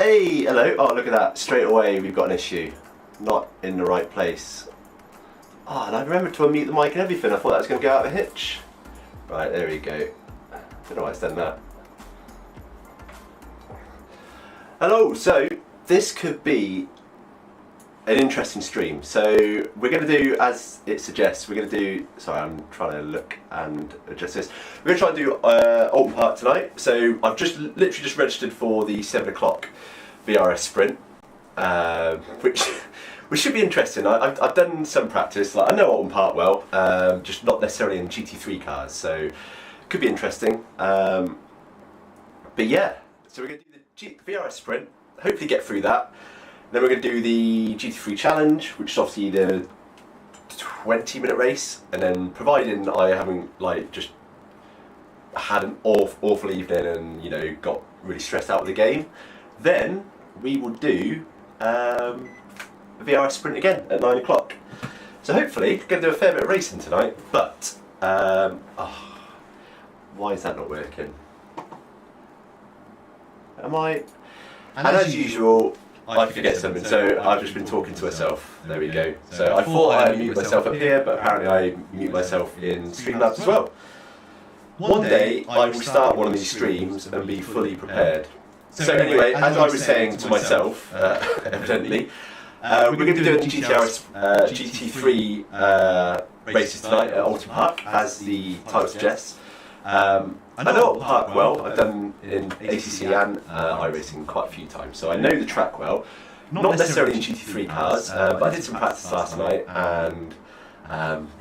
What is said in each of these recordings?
Hey, hello. Oh, look at that. Straight away, we've got an issue. Not in the right place. Ah, and I remembered to unmute the mic and everything. I thought that was going to go out of a hitch. Right, there we go. Don't know why it's done that. Hello. So, this could be an interesting stream. So, we're going to do, as it suggests, we're going to do... Sorry, I'm trying to look and adjust this. We're going to try and do Oulton Park tonight. So, I've literally just registered for the 7 o'clock VRS sprint, which should be interesting. I've done some practice. Like, I know Oulton Park well, just not necessarily in GT3 cars, so could be interesting. But yeah, so we're going to do the VRS sprint, hopefully get through that. Then we're going to do the GT3 challenge, which is obviously the 20-minute race, and then providing I haven't just had an awful evening and got really stressed out with the game, then we will do a VRS sprint again at 9 o'clock. So hopefully we're going to do a fair bit of racing tonight, but why is that not working? Am I? And as usual, I forget something, so I've just been talking to myself. There we go. So I thought I mute myself up here, but apparently I mute myself in Streamlabs as well. One day I will start one of these streams and be fully prepared. So anyway, as I was saying to myself, evidently, we're going to be doing GT3 races tonight at Oulton Park, as the title suggests. I know Oulton Park well. I've done in ACC and iRacing quite a few times, so I know the track well. Not necessarily in GT3 cars, but I did some practice last night, and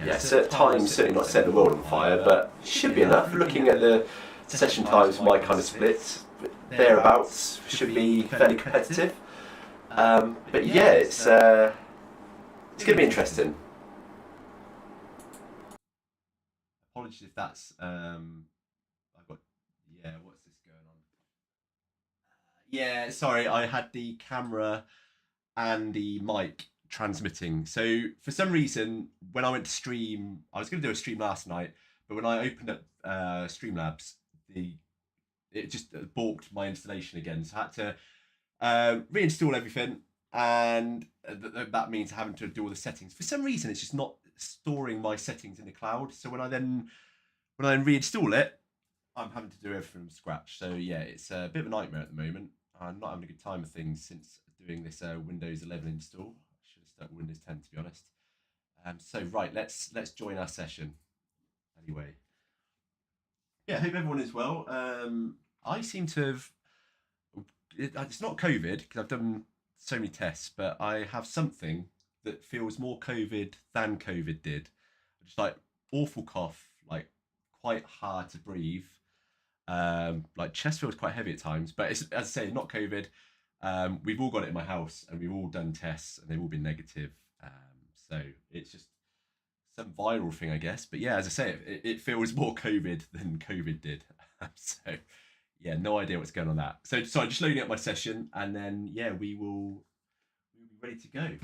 yeah, at times certainly not setting the world on fire, but should be enough. Looking at the session times for my kind of splits, thereabouts, should be fairly competitive. But yeah, it's going to be interesting. Apologies if that's I've got what's this going on? Yeah, sorry, I had the camera and the mic transmitting. So for some reason, when I went to stream, I was going to do a stream last night, but when I opened up Streamlabs, it just balked my installation again. So I had to reinstall everything, and that means having to do all the settings. For some reason, it's just not storing my settings in the cloud. So when I then reinstall it, I'm having to do everything from scratch. So yeah, it's a bit of a nightmare at the moment. I'm not having a good time of things since doing this Windows 11 install. I should have stuck with Windows 10, to be honest. So right, let's join our session. Anyway, yeah, hope everyone is well. I seem to have. It's not COVID because I've done so many tests, but I have something that feels more COVID than COVID did. Just like awful cough, like quite hard to breathe. Like chest feels quite heavy at times, but it's, as I say, not COVID. We've all got it in my house, and we've all done tests, and they've all been negative. So it's just some viral thing, I guess. But yeah, as I say, it feels more COVID than COVID did. So yeah, no idea what's going on with that. So sorry, just loading up my session, and then yeah, we'll be ready to go.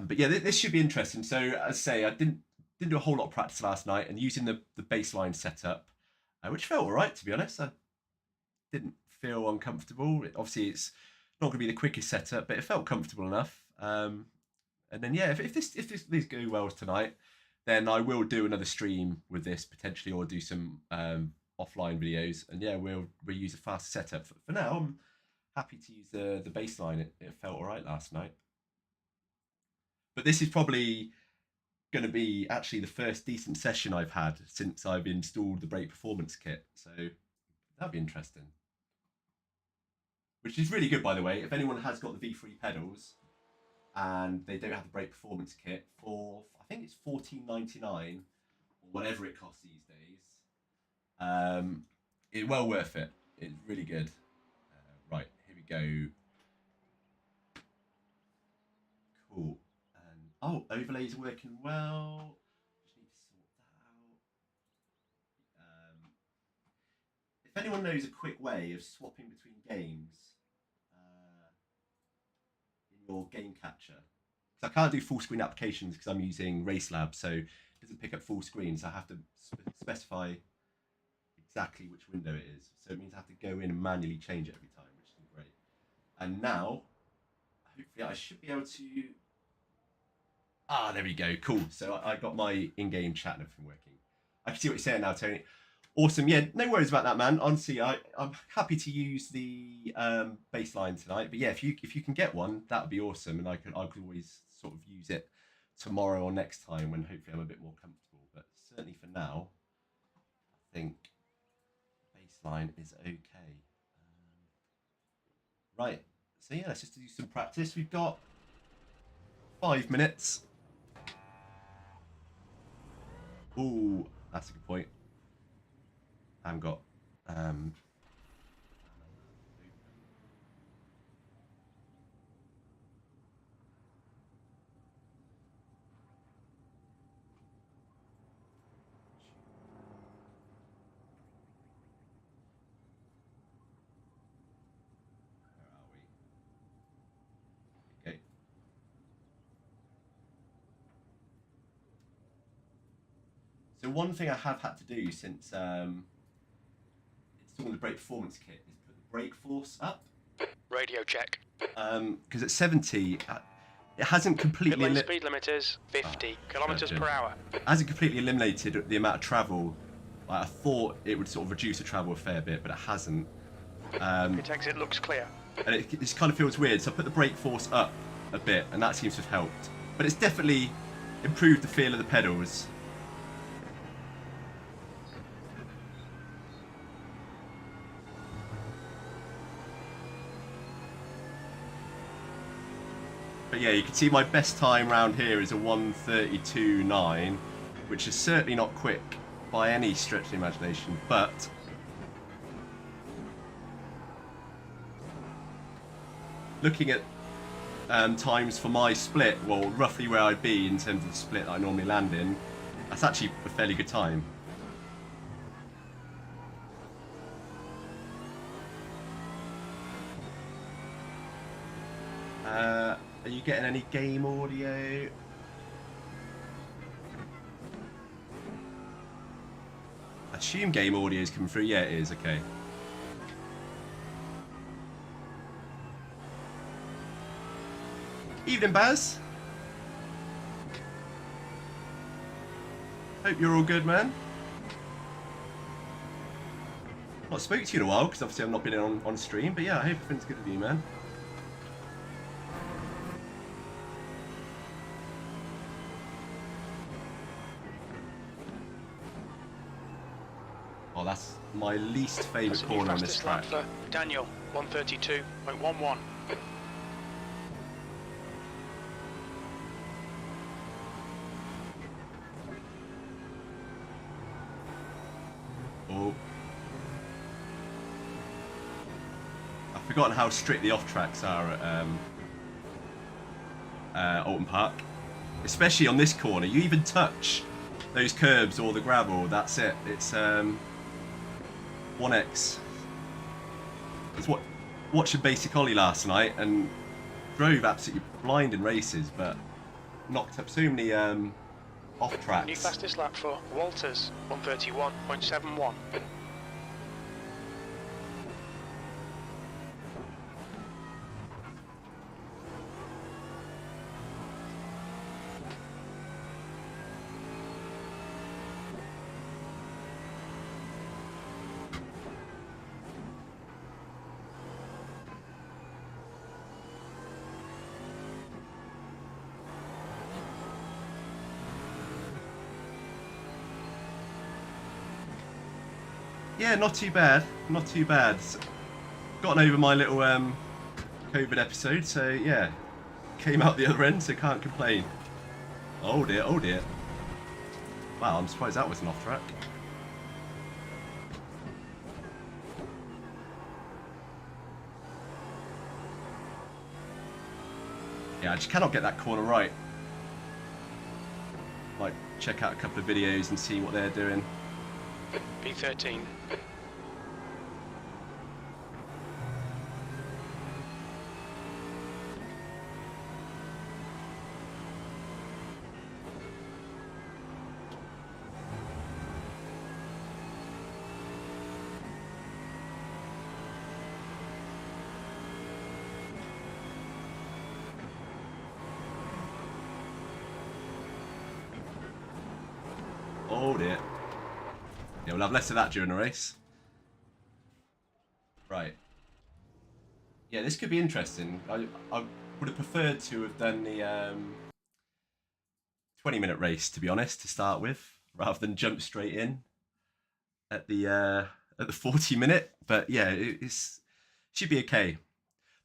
But yeah, this should be interesting. So as I say, I didn't do a whole lot of practice last night, and using the baseline setup, which felt all right, to be honest. I didn't feel uncomfortable. Obviously, it's not going to be the quickest setup, but it felt comfortable enough. And then yeah, if these go well tonight, then I will do another stream with this potentially, or do some offline videos. And yeah, we'll use a fast setup. For now, I'm happy to use the baseline. It felt all right last night. But this is probably going to be actually the first decent session I've had since I've installed the brake performance kit. So that'll be interesting. Which is really good, by the way. If anyone has got the V3 pedals and they don't have the brake performance kit, for I think it's $14.99 or whatever it costs these days, it's well worth it. It's really good. Right, here we go. Cool. Oh, overlays working well. Just need to sort that out. If anyone knows a quick way of swapping between games in your game catcher, because I can't do full screen applications because I'm using RaceLab, so it doesn't pick up full screen, so I have to specify exactly which window it is. So it means I have to go in and manually change it every time, which is great. And now, hopefully I should be able to... Ah, there we go. Cool. So I got my in-game chat and everything working. I can see what you're saying now, Tony. Awesome. Yeah, no worries about that, man. Honestly, I'm happy to use the baseline tonight. But yeah, if you can get one, that would be awesome. And I could always sort of use it tomorrow or next time when hopefully I'm a bit more comfortable. But certainly for now, I think baseline is okay. Right. So yeah, let's just do some practice. We've got 5 minutes. Ooh, that's a good point. I haven't got where are we? Okay. So one thing I have had to do since installing the brake performance kit is put the brake force up. Radio check. Because at 70, it hasn't completely... Pit lane speed limit is 50 kilometers per hour. It hasn't completely eliminated the amount of travel. Like, I thought it would sort of reduce the travel a fair bit, but it hasn't. Pit exit looks clear. And it just kind of feels weird, so I put the brake force up a bit, and that seems to have helped. But it's definitely improved the feel of the pedals. But yeah, you can see my best time round here is a 1:32.9, which is certainly not quick by any stretch of the imagination, but looking at times for my split, well, roughly where I'd be in terms of the split that I normally land in, that's actually a fairly good time. Are you getting any game audio? I assume game audio is coming through. Yeah, it is. Okay. Evening, Baz. Hope you're all good, man. Not spoke to you in a while because obviously I've not been on stream, but yeah, I hope everything's good with you, man. Oh, that's my least favourite corner on this track. For Daniel, 132.11. Oh. I've forgotten how strict the off-tracks are at Oulton Park. Especially on this corner. You even touch those curbs or the gravel, that's it. It's 1x. I was watching Basic Ollie last night and drove absolutely blind in races, but knocked up so many off tracks. New fastest lap for Walters, 131.71. Yeah, not too bad. Not too bad. Gotten over my little COVID episode, so yeah. Came out the other end, so can't complain. Oh dear, oh dear. Wow, I'm surprised that wasn't off track. Yeah, I just cannot get that corner right. Might check out a couple of videos and see what they're doing. P13. Oh dear. Yeah, we'll have less of that during the race. Right. Yeah, this could be interesting. I would have preferred to have done the 20-minute race, to be honest, to start with, rather than jump straight in at the 40-minute. But yeah, it's should be okay.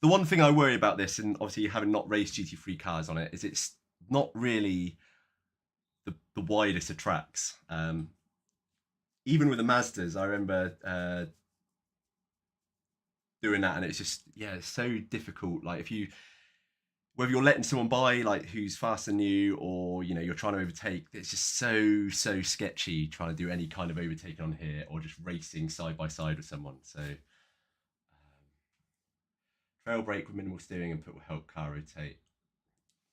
The one thing I worry about this, and obviously having not raced GT3 cars on it, is it's not really the widest of tracks. Even with the Mazdas, I remember doing that, and it's just, yeah, it's so difficult. Like whether you're letting someone by, like who's faster than you, or you know you're trying to overtake, it's just so sketchy trying to do any kind of overtaking on here, or just racing side by side with someone. So trail brake with minimal steering input will help car rotate.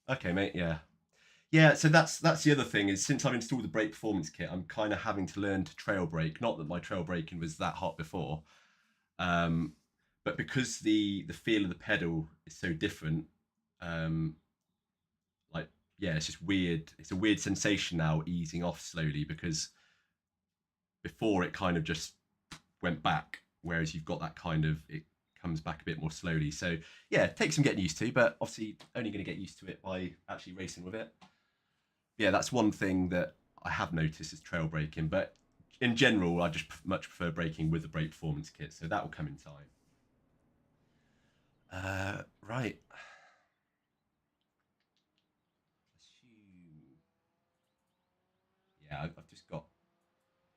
Okay, mate. Yeah. So that's the other thing, is since I've installed the brake performance kit, I'm kind of having to learn to trail brake. Not that my trail braking was that hot before, but because the feel of the pedal is so different. Like, yeah, it's just weird. It's a weird sensation now, easing off slowly, because before it kind of just went back, whereas you've got that kind of, it comes back a bit more slowly. So yeah, it takes some getting used to, but obviously only going to get used to it by actually racing with it. Yeah, that's one thing that I have noticed is trail braking, but in general, I just much prefer braking with the brake performance kit, so that will come in time. Right. Yeah, I've just got,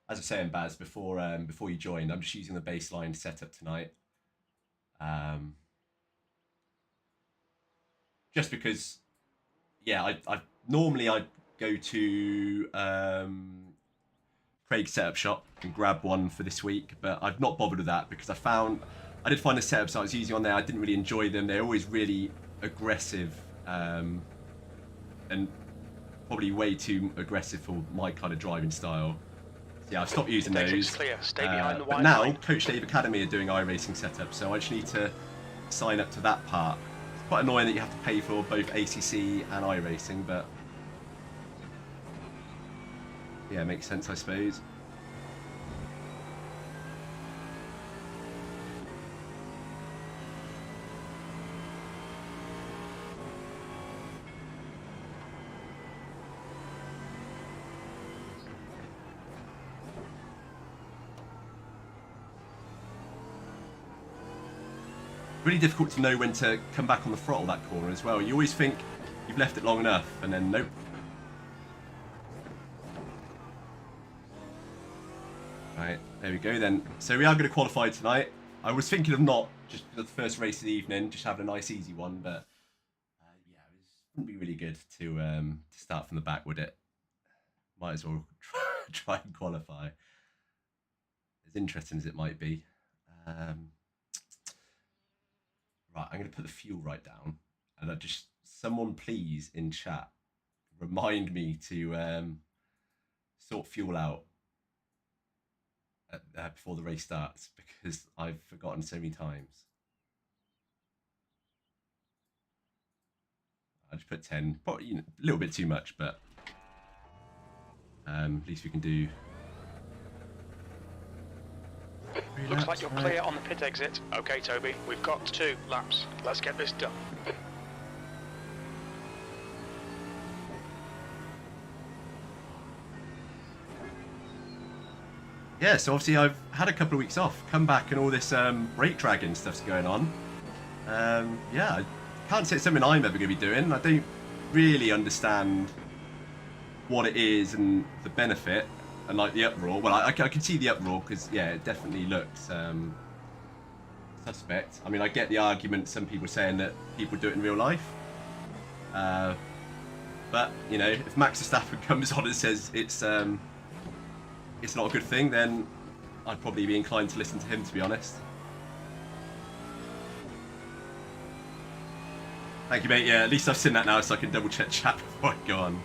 as I was saying, Baz, before you joined, I'm just using the baseline setup tonight. Just because, yeah, I normally I go to Craig's setup shop and grab one for this week, but I've not bothered with that because I did find the setups I was using on there, I didn't really enjoy them. They're always really aggressive, and probably way too aggressive for my kind of driving style. So yeah, I've stopped using those. Clear. Stay behind the but white now, line. Coach Dave Academy are doing iRacing setup, so I just need to sign up to that part. It's quite annoying that you have to pay for both ACC and iRacing, but yeah, it makes sense, I suppose. Really difficult to know when to come back on the throttle that corner as well. You always think you've left it long enough, and then nope. Right, there we go then. So we are going to qualify tonight. I was thinking of not just for the first race of the evening, just having a nice easy one, but yeah, it wouldn't be really good to start from the back, would it? Might as well try and qualify. As interesting as it might be. Right, I'm going to put the fuel right down, and someone please in chat remind me to sort fuel out before the race starts, because I've forgotten so many times. I just put 10, probably a little bit too much, but at least we can do. Looks like you're clear on the pit exit. Okay, Toby, we've got 2 laps. Let's get this done. Yeah, so obviously I've had a couple of weeks off, come back, and all this brake dragging stuff's going on. Yeah, I can't say it's something I'm ever going to be doing. I don't really understand what it is and the benefit. And like the uproar, well, I can see the uproar because, yeah, it definitely looks suspect. I mean, I get the argument, some people saying that people do it in real life. But, you know, if Max Verstappen comes on and says it's not a good thing, then I'd probably be inclined to listen to him, to be honest. Thank you, mate. Yeah, at least I've seen that now, so I can double check chat before I go on.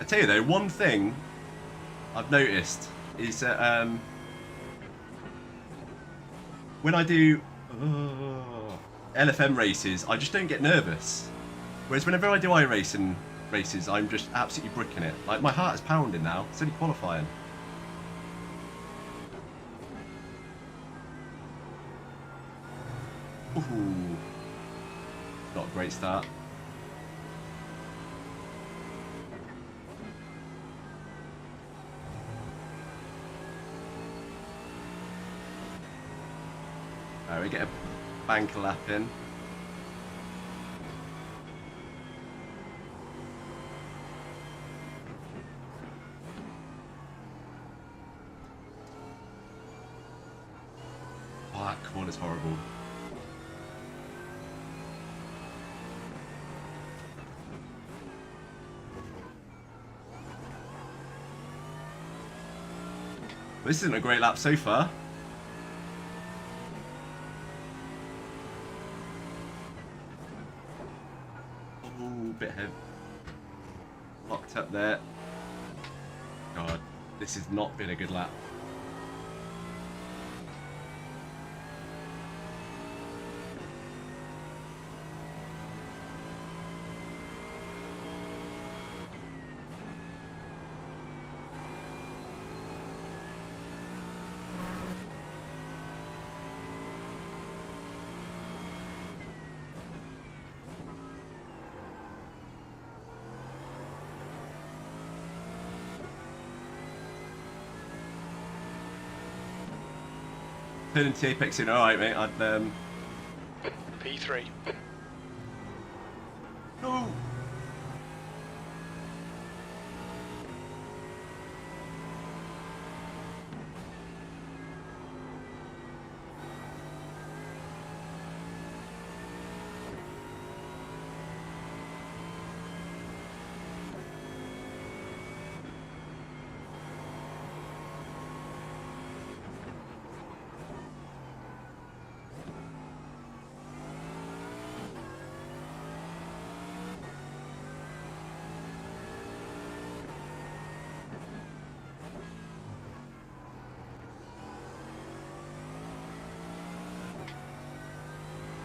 tell you though, one thing I've noticed is that when I do LFM races, I just don't get nervous. Whereas whenever I do iRacing races, I'm just absolutely bricking it. Like, my heart is pounding now. It's only qualifying. Ooh. Not a great start. Alright, we get a banker lap in. Oh, that corner's horrible. This isn't a great lap so far. Oh, bit heavy. Locked up there. God, this has not been a good lap. Turn into Apex soon. Alright, mate. I'd, P3. No!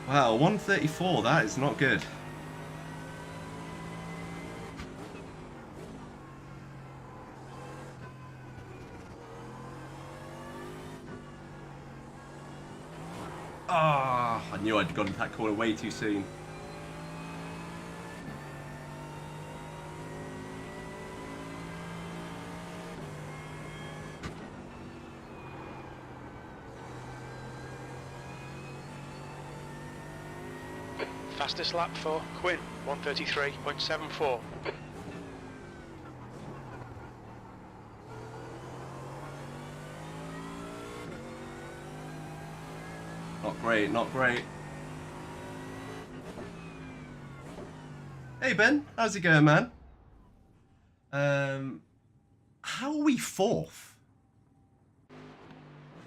Wow, 134, that is not good. Ah, I knew I'd gone into that corner way too soon. Fastest lap for Quinn, 133.74. Not great, not great. Hey Ben, how's it going, man? How are we fourth?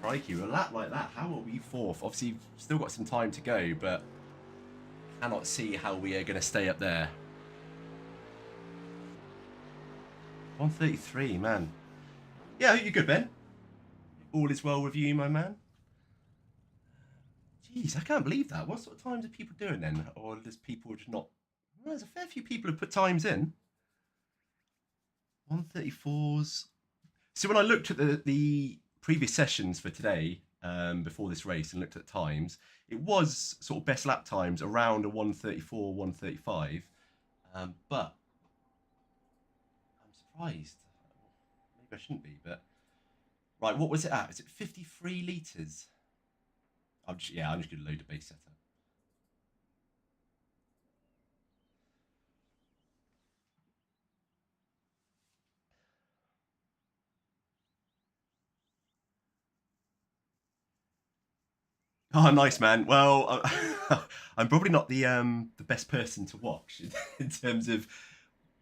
Crikey, with a lap like that, how are we fourth? Obviously, we've still got some time to go, but cannot see how we are going to stay up there. 133, man. Yeah, you're good, Ben. All is well with you, my man. Jeez, I can't believe that. What sort of times are people doing then? Or does people just not... Well, there's a fair few people who put times in. 134s. So when I looked at the previous sessions for today, before this race, and looked at times, it was sort of best lap times around a 134, 135. But I'm surprised. Maybe I shouldn't be, but... Right, what was it at? Is it 53 litres? I'm just going to load a base setup. Oh, nice, man. Well, I'm probably not the best person to watch in terms of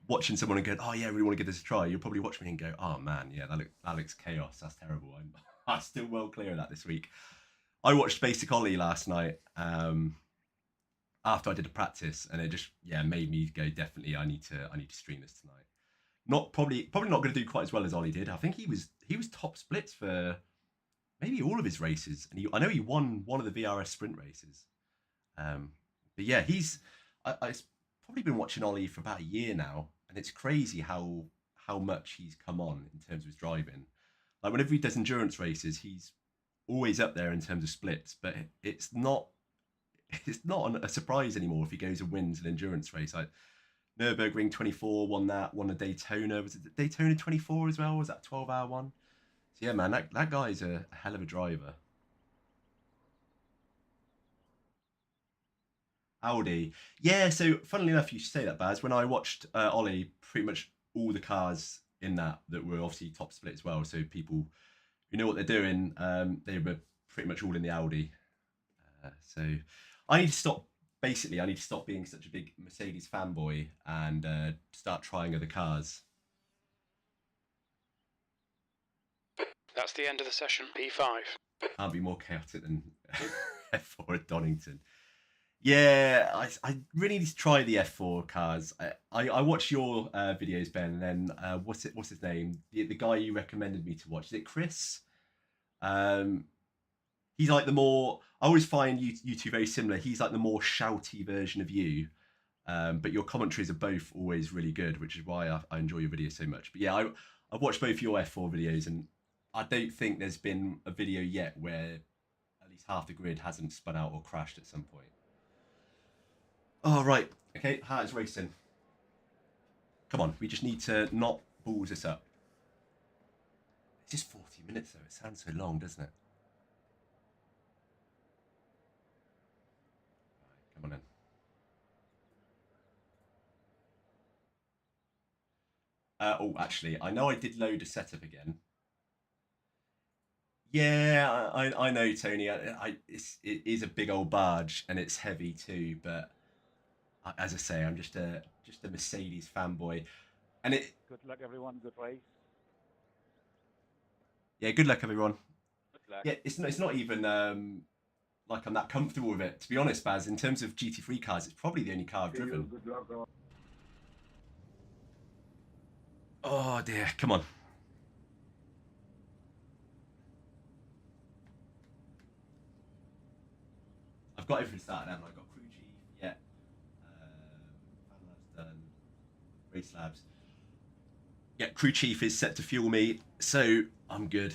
watching someone and going, oh yeah, I really want to give this a try. You'll probably watch me and go, oh man, yeah, that looks chaos. That's terrible. I'm still well clear of that this week. I watched Basic Ollie last night after I did a practice, and it just made me go, definitely I need to stream this tonight. probably not going to do quite as well as Ollie did. I think he was top splits for maybe all of his races, and I know he won one of the VRS sprint races. But yeah, I've probably been watching Ollie for about a year now, and it's crazy how much he's come on in terms of his driving. Like whenever he does endurance races, he's always up there in terms of splits, but it's not a surprise anymore if he goes and wins an endurance race. Like Nürburgring 24 won a Daytona. Was it the Daytona 24 as well? Was that 12-hour one? So yeah, man, that guy's a hell of a driver. Audi. Yeah, so funnily enough, you should say that, Baz. When I watched Ollie, pretty much all the cars in that were obviously top split as well. So people who know what they're doing, they were pretty much all in the Audi. So I need to stop. Basically, I need to stop being such a big Mercedes fanboy and start trying other cars. That's the end of the session. P5. Can't be more chaotic than F4 at Donington. Yeah, I really need to try the F4 cars. I watched your videos, Ben, and then what's his name? The guy you recommended me to watch. Is it Chris? He's like the more. I always find you two very similar. He's like the more shouty version of you, but your commentaries are both always really good, which is why I enjoy your videos so much. But yeah, I've watched both your F4 videos, and I don't think there's been a video yet where at least half the grid hasn't spun out or crashed at some point. Oh, right. Okay, how is racing? Come on, we just need to not balls this up. It's just 40 minutes, though. It sounds so long, doesn't it? Right, come on in. Oh, actually, I know I did load a setup again. Yeah, I know, Tony. It is a big old barge, and it's heavy too, but as I say, I'm just a Mercedes fanboy, and it. Good luck, everyone. Good race. Yeah, good luck, everyone. Good luck. Yeah, it's not even like I'm that comfortable with it, to be honest, Baz. In terms of GT3 cars, it's probably the only car I've driven. Good luck. Oh dear, come on. I've got everything started, haven't I? I've got crew chief, yeah. Fan labs done. Race labs. Yeah, crew chief is set to fuel me, so I'm good.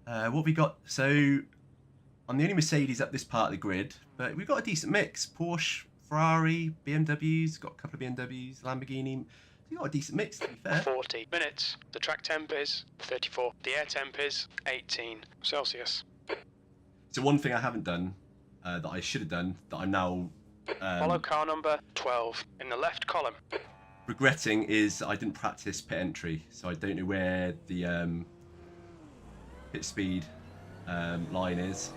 What have we got? So I'm the only Mercedes up this part of the grid, but we've got a decent mix. Porsche, Ferrari, BMWs, got a couple of BMWs, Lamborghini. We've got a decent mix, to be fair. 40 minutes. The track temp is 34. The air temp is 18 Celsius. So one thing I haven't done, that I should have done, that I'm now Follow car number 12 in the left column. regretting, is I didn't practice pit entry, so I don't know where the pit speed line is.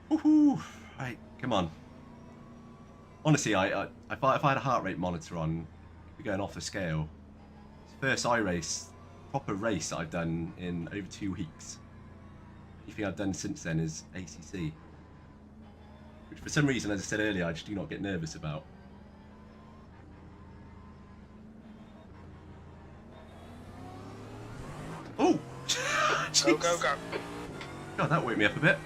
Woohoo! Right, come on. Honestly, if I had a heart rate monitor on, I'd be going off the scale. It's the first iRace, proper race that I've done in over 2 weeks. Anything I've done since then is ACC. Which for some reason, as I said earlier, I just do not get nervous about. Oh! Go, go, go. God, that woke me up a bit.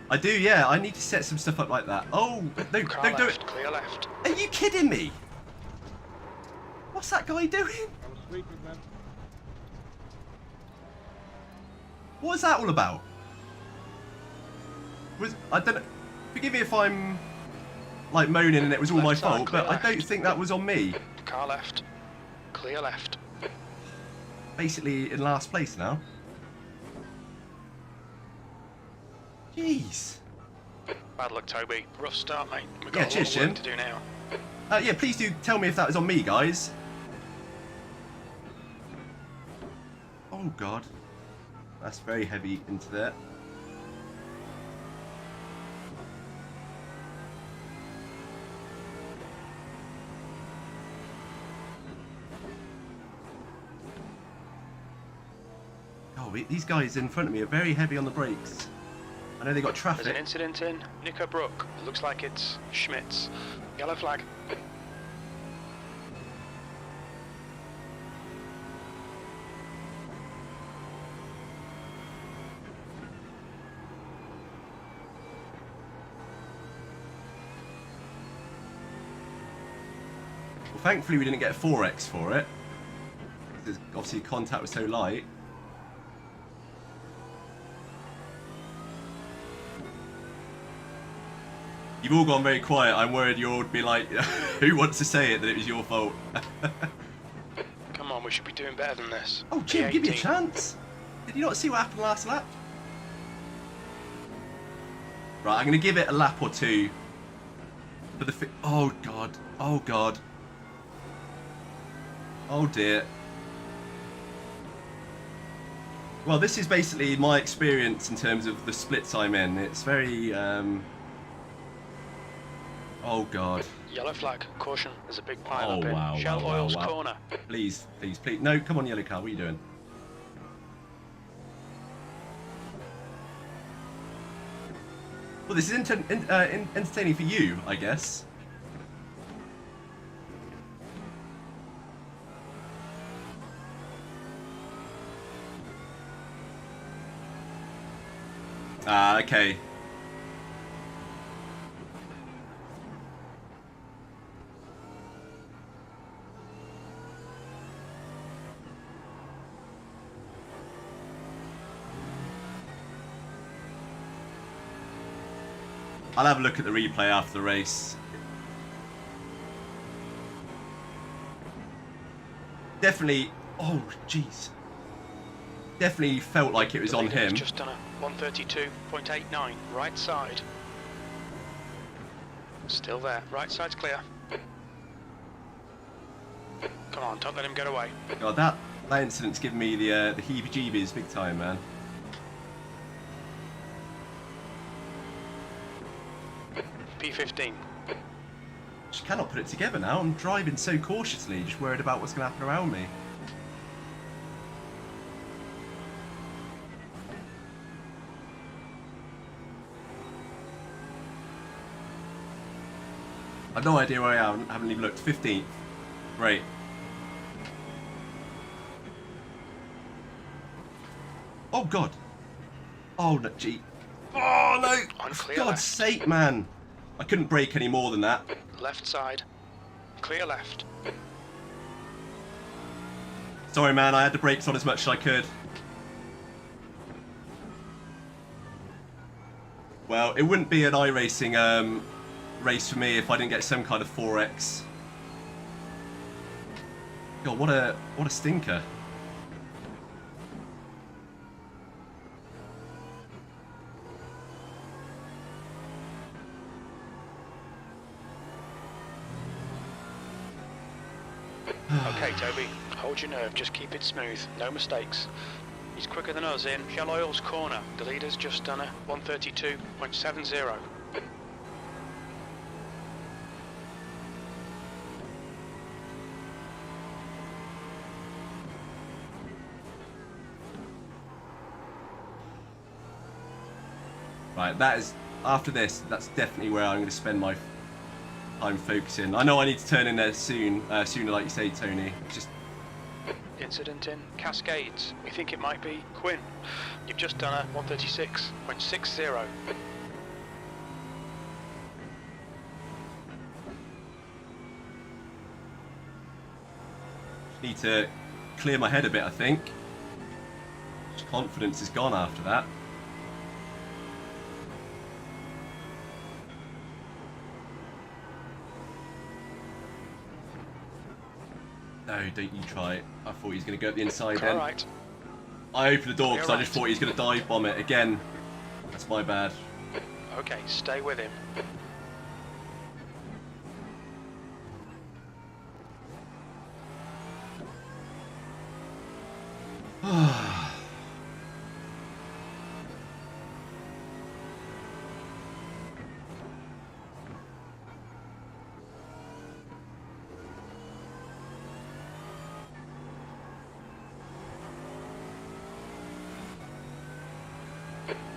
I do, yeah. I need to set some stuff up like that. Oh, no, Car don't do it. left, clear left. Are you kidding me? What's that guy doing? I was sleeping, man. What was that all about? I don't know. Forgive me if I'm like moaning and it was all my Left side, fault, clear but I don't left. think that was on me. Car left, clear left. Basically in last place now. Jeez. Bad luck, Toby. Rough start, mate. We've Yeah, got a lot cheers, of work Jim. to do now. Yeah, please do tell me if that was on me, guys. Oh God, that's very heavy into there. Oh, these guys in front of me are very heavy on the brakes. I know they got There's traffic. an incident in Knickerbrook. It looks like it's Schmitz. Yellow flag. Well, thankfully we didn't get a 4X for it. Because obviously contact was so light. You've all gone very quiet. I'm worried you'll be like, who wants to say it that it was your fault? Come on, we should be doing better than this. Oh, Jim, give me a P18. chance. Did you not see what happened last lap? Right, I'm going to give it a lap or two. For the oh, God. Oh, God. Oh, dear. Well, this is basically my experience in terms of the splits I'm in. It's very, oh, God. Yellow flag. Caution. There's a big pile Oh, up in wow, Shell wow, Oil's wow. corner. Please, please, please. No, come on, yellow car. What are you doing? Well, this is entertaining for you, I guess. Ah, okay. I'll have a look at the replay after the race. Definitely, oh jeez. Definitely felt like it was on Leader has him. just done a 132.89. Right side. Still there. Right side's clear. Come on, don't let him get away. God, that incident's given me the heebie-jeebies big time, man. P15. Just cannot put it together now. I'm driving so cautiously, just worried about what's going to happen around me. I've no idea where I am. I haven't even looked. 15th. Great. Oh God. Oh no, gee. Oh no! On For clear God's left. sake, man! I couldn't brake any more than that. Left side. Clear left. Sorry, man. I had the brakes on as much as I could. Well, it wouldn't be an iRacing race for me if I didn't get some kind of 4X. God, what a stinker. Okay, Toby. Hold your nerve. Just keep it smooth. No mistakes. He's quicker than us in Shell Oil's corner. The leader's just done a 132.70. Right, that is, after this, that's definitely where I'm going to spend my time focusing. I know I need to turn in there soon, sooner like you say, Tony. It's just, Incident in Cascades. We think it might be Quinn. You've just done a 136.60. need to clear my head a bit, I think. Confidence is gone after that. No, don't you try it. I thought he was going to go up the inside then. Alright. I opened the door because I You're just right. thought he was going to dive bomb it again. That's my bad. Okay, stay with him.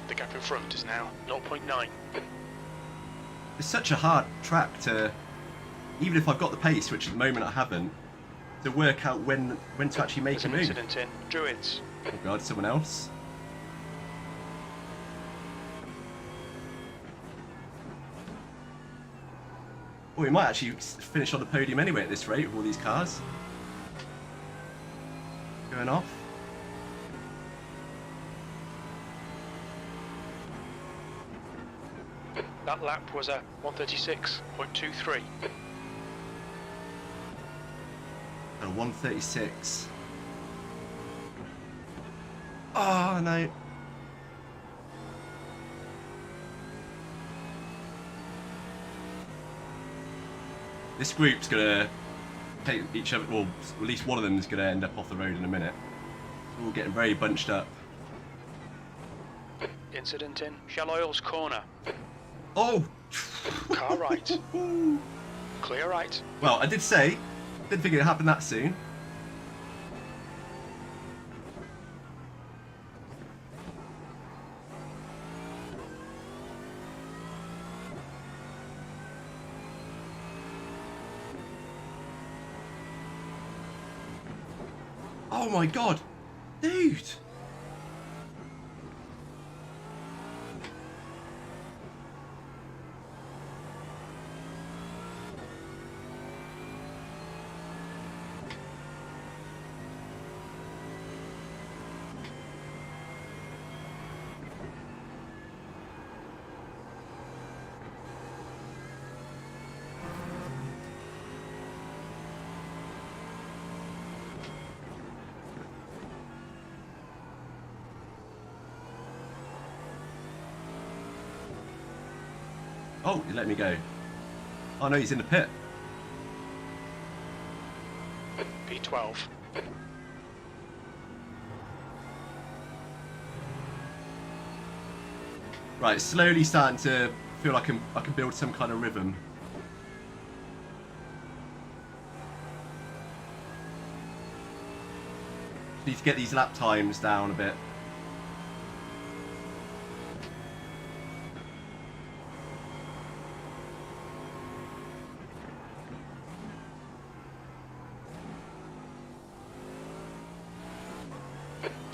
The gap in front is now 0.9. It's such a hard track to, even if I've got the pace, which at the moment I haven't, to work out when to actually make There's a an move. incident in Druids. Oh god, someone else. Well, we might actually finish on the podium anyway at this rate with all these cars going off. That lap was a 136.23. And 136. Oh no. This group's gonna take each other, well, at least one of them is gonna end up off the road in a minute. We're all getting very bunched up. Incident in Shell Oil's corner. Oh! Car right. Clear right. Well, I did say, didn't think it'd happen that soon. Oh my god, dude! Oh, he let me go. Oh no, he's in the pit. P12. Right, slowly starting to feel like I can build some kind of rhythm. Need to get these lap times down a bit.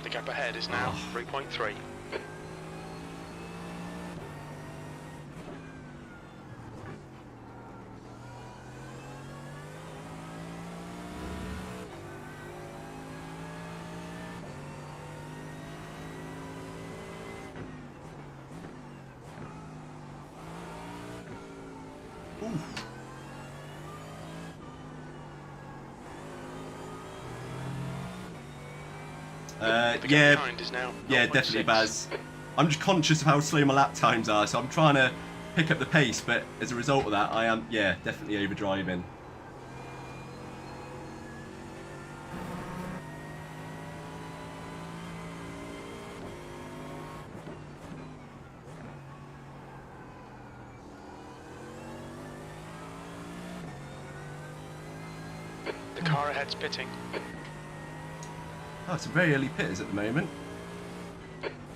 The gap ahead is now 3.3. Yeah, Is now yeah, 0.6. definitely Baz. I'm just conscious of how slow my lap times are, so I'm trying to pick up the pace, but as a result of that, I am, yeah, definitely overdriving. The car ahead's pitting. Oh, it's a very early pitters at the moment.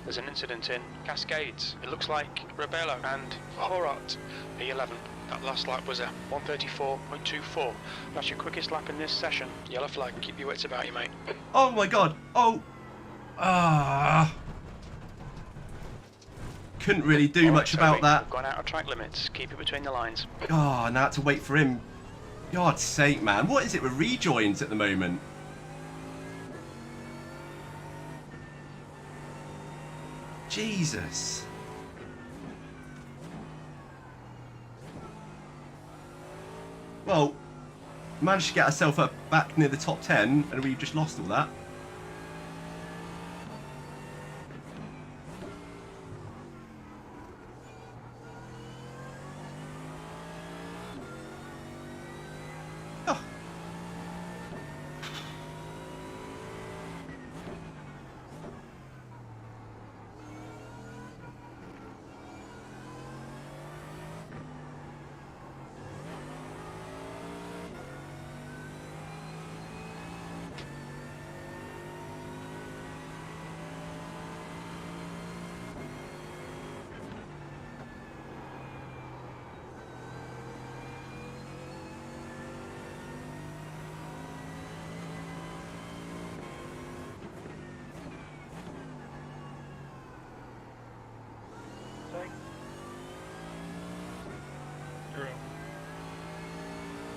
There's an incident in Cascades. It looks like Rebello and Horat, P11. That last lap was a 134.24. That's your quickest lap in this session. Yellow flag, keep your wits about you, mate. Oh my god, oh! Ah! Couldn't really do All right, much about Toby, that. we've gone out of track limits. Keep it between the lines. Oh, now I had to wait for him. God's sake, man. What is it with rejoins at the moment? Jesus. Well, managed to get ourselves up back near the top 10 and we've just lost all that.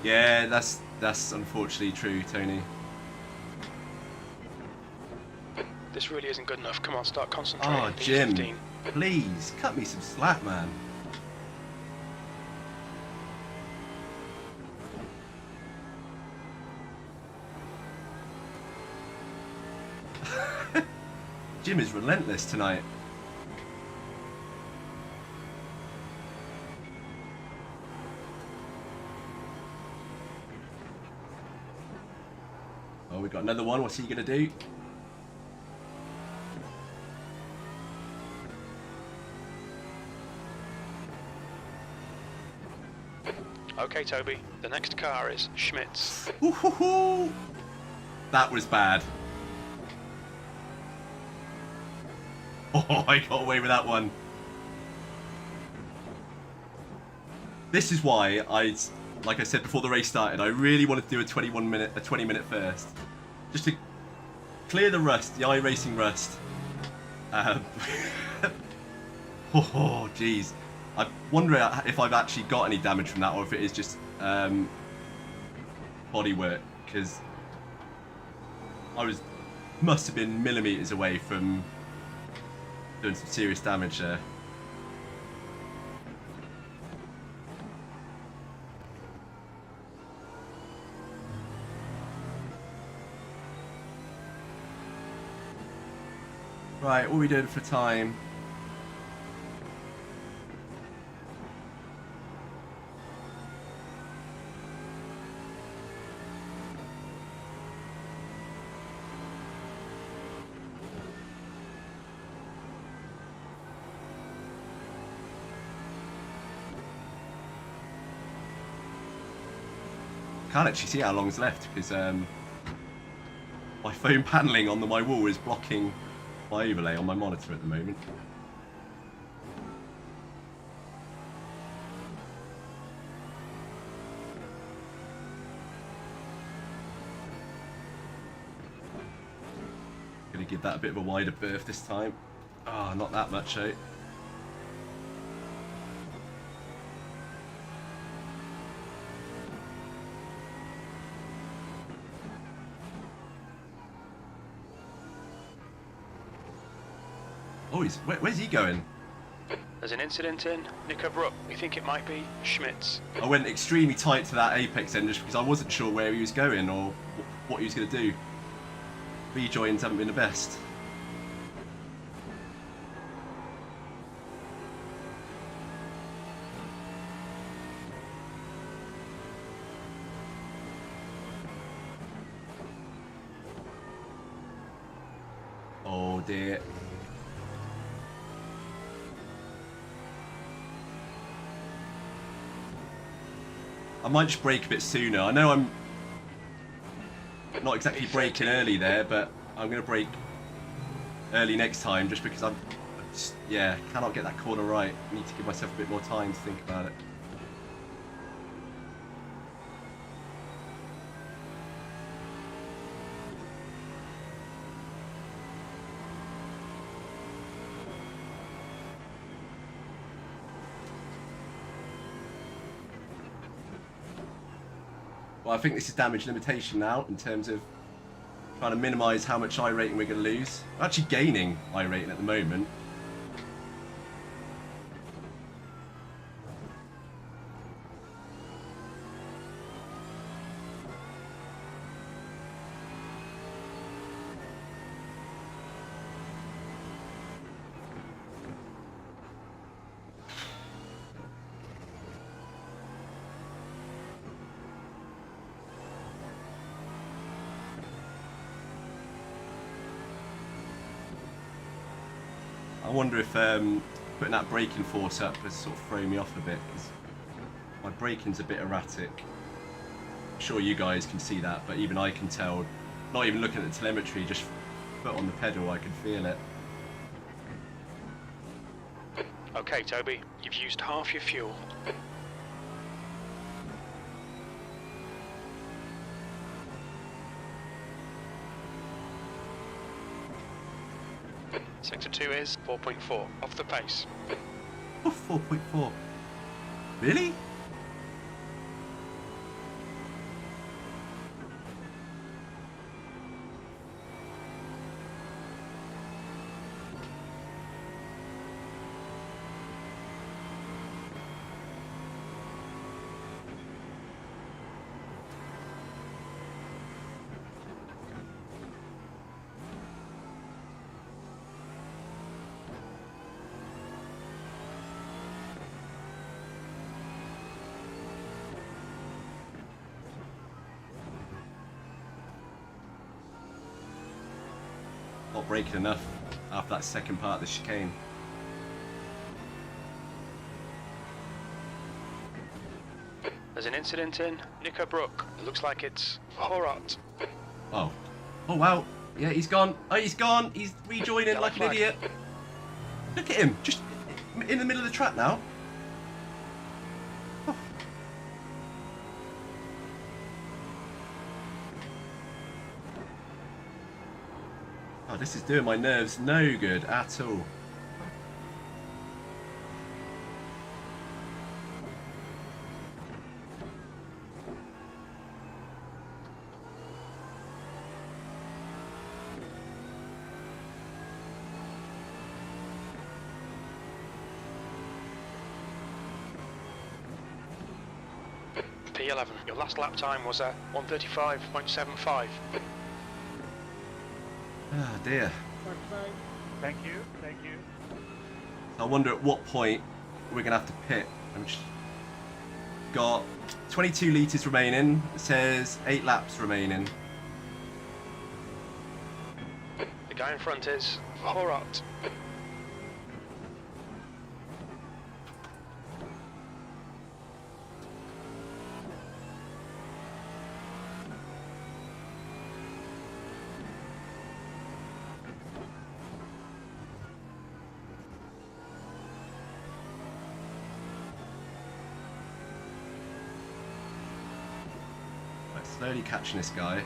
Yeah, that's unfortunately true, Tony. This really isn't good enough. Come on, start concentrating. Oh, Jim, P15. please cut me some slack, man. Jim is relentless tonight. Oh, we got another one. What's he gonna do? Okay, Toby. The next car is Schmidt's. Ooh, that was bad. Oh, I got away with that one. This is why like I said before the race started, I really wanted to do a 20 minute first, just to clear the rust, the iRacing rust. Oh, jeez. I wonder if I've actually got any damage from that, or if it is just bodywork, because I must have been millimeters away from doing some serious damage there. Right, what are we doing for time? Can't actually see how long's left because my phone paneling on my wall is blocking my overlay on my monitor at the moment. Gonna give that a bit of a wider berth this time. Ah, oh, not that much, though. Oh, where's he going? There's an incident in Knickerbrook. We think it might be Schmidt's. I went extremely tight to that apex end just because I wasn't sure where he was going or what he was going to do. Rejoins haven't been the best. Oh dear. I might just brake a bit sooner. I know I'm not exactly braking early there, but I'm going to brake early next time just because I'm just, yeah, cannot get that corner right. I need to give myself a bit more time to think about it. Well, I think this is damage limitation now in terms of trying to minimise how much iRating we're going to lose. We're actually gaining iRating at the moment. I wonder if putting that braking force up has sort of thrown me off a bit, because my braking's a bit erratic. I'm sure you guys can see that, but even I can tell, not even looking at the telemetry, just foot on the pedal, I can feel it. Okay, Toby, you've used half your fuel. Sector 2 is 4.4, off the pace. Oh, 4.4. Really? not braking enough after that second part of the chicane. There's an incident in Knickerbrook. It looks like it's Horat. Oh. Oh, wow. Yeah, he's gone. Oh, he's gone. He's rejoining like an idiot. Look at him. Just in the middle of the track now. Oh. Oh, this is doing my nerves no good at all. P11. Your last lap time was 1:35.75. Ah, dear. Thank you, thank you. I wonder at what point we're going to have to pit. I'm just got 22 litres remaining. It says 8 laps remaining. The guy in front is Horat. Slowly catching this guy.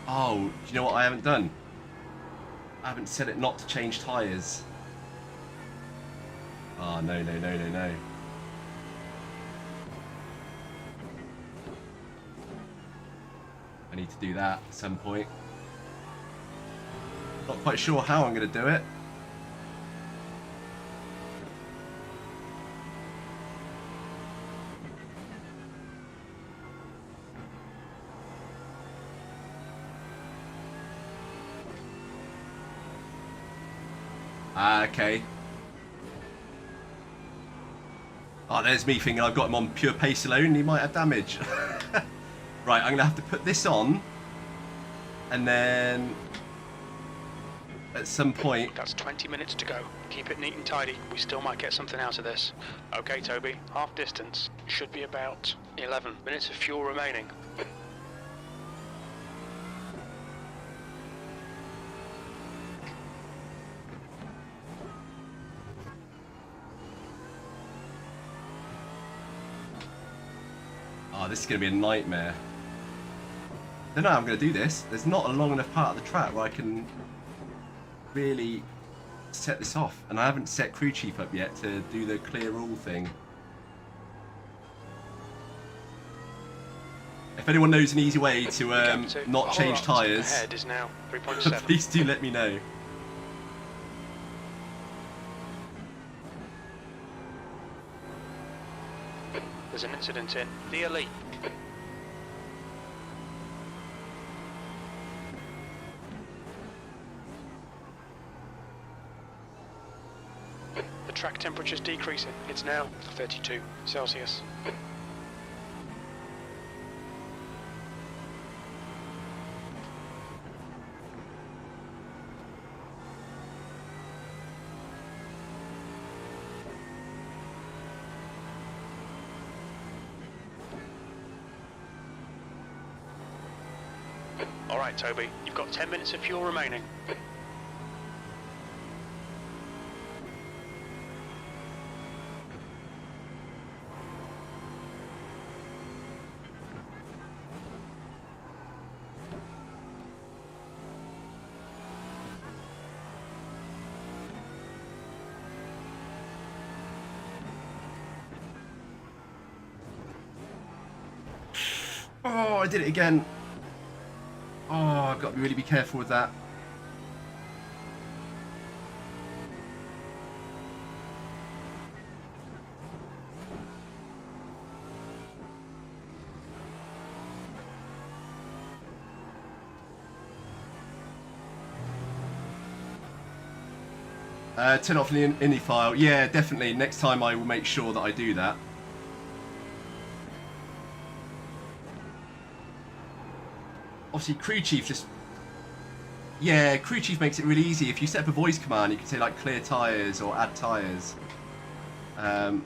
Oh, do you know what I haven't done? I haven't set it not to change tyres. Oh, no, no, no, no, no. I need to do that at some point. Not quite sure how I'm going to do it. Okay. Oh, there's me thinking I've got him on pure pace alone. He might have damage. Right, I'm going to have to put this on, and then at some point... That's 20 minutes to go. Keep it neat and tidy. We still might get something out of this. Okay, Toby, half distance. Should be about 11 minutes of fuel remaining. Oh, this is going to be a nightmare. I don't know how I'm going to do this. There's not a long enough part of the track where I can really set this off. And I haven't set crew chief up yet to do the clear all thing. If anyone knows an easy way to not change tyres, Ahead is now 3.7. please do let me know. There's an incident in the Elite. The track temperature's decreasing. It's now 32 Celsius. Alright, Toby, you've got 10 minutes of fuel remaining. Oh, I did it again. Oh, I've got to really be careful with that. Turn off the INI file. Yeah, definitely. Next time I will make sure that I do that. Obviously, Crew Chief just... Yeah, Crew Chief makes it really easy. If you set up a voice command, you can say like clear tyres or add tyres. But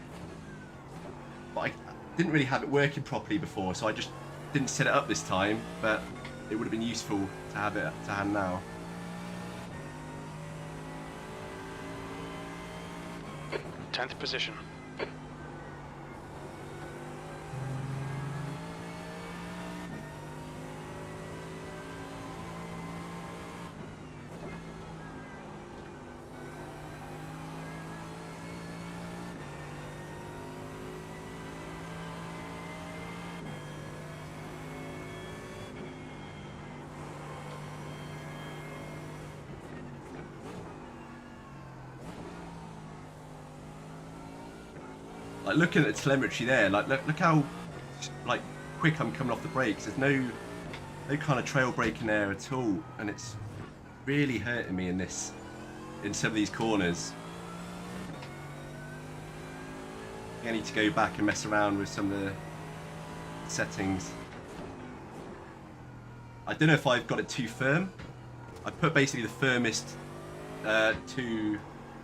I didn't really have it working properly before, so I just didn't set it up this time. But it would have been useful to have it to hand now. Tenth position. Like looking at the telemetry there, like look how like quick I'm coming off the brakes. There's no kind of trail braking there at all, and it's really hurting me in some of these corners. I need to go back and mess around with some of the settings. I don't know if I've got it too firm. I put basically the firmest two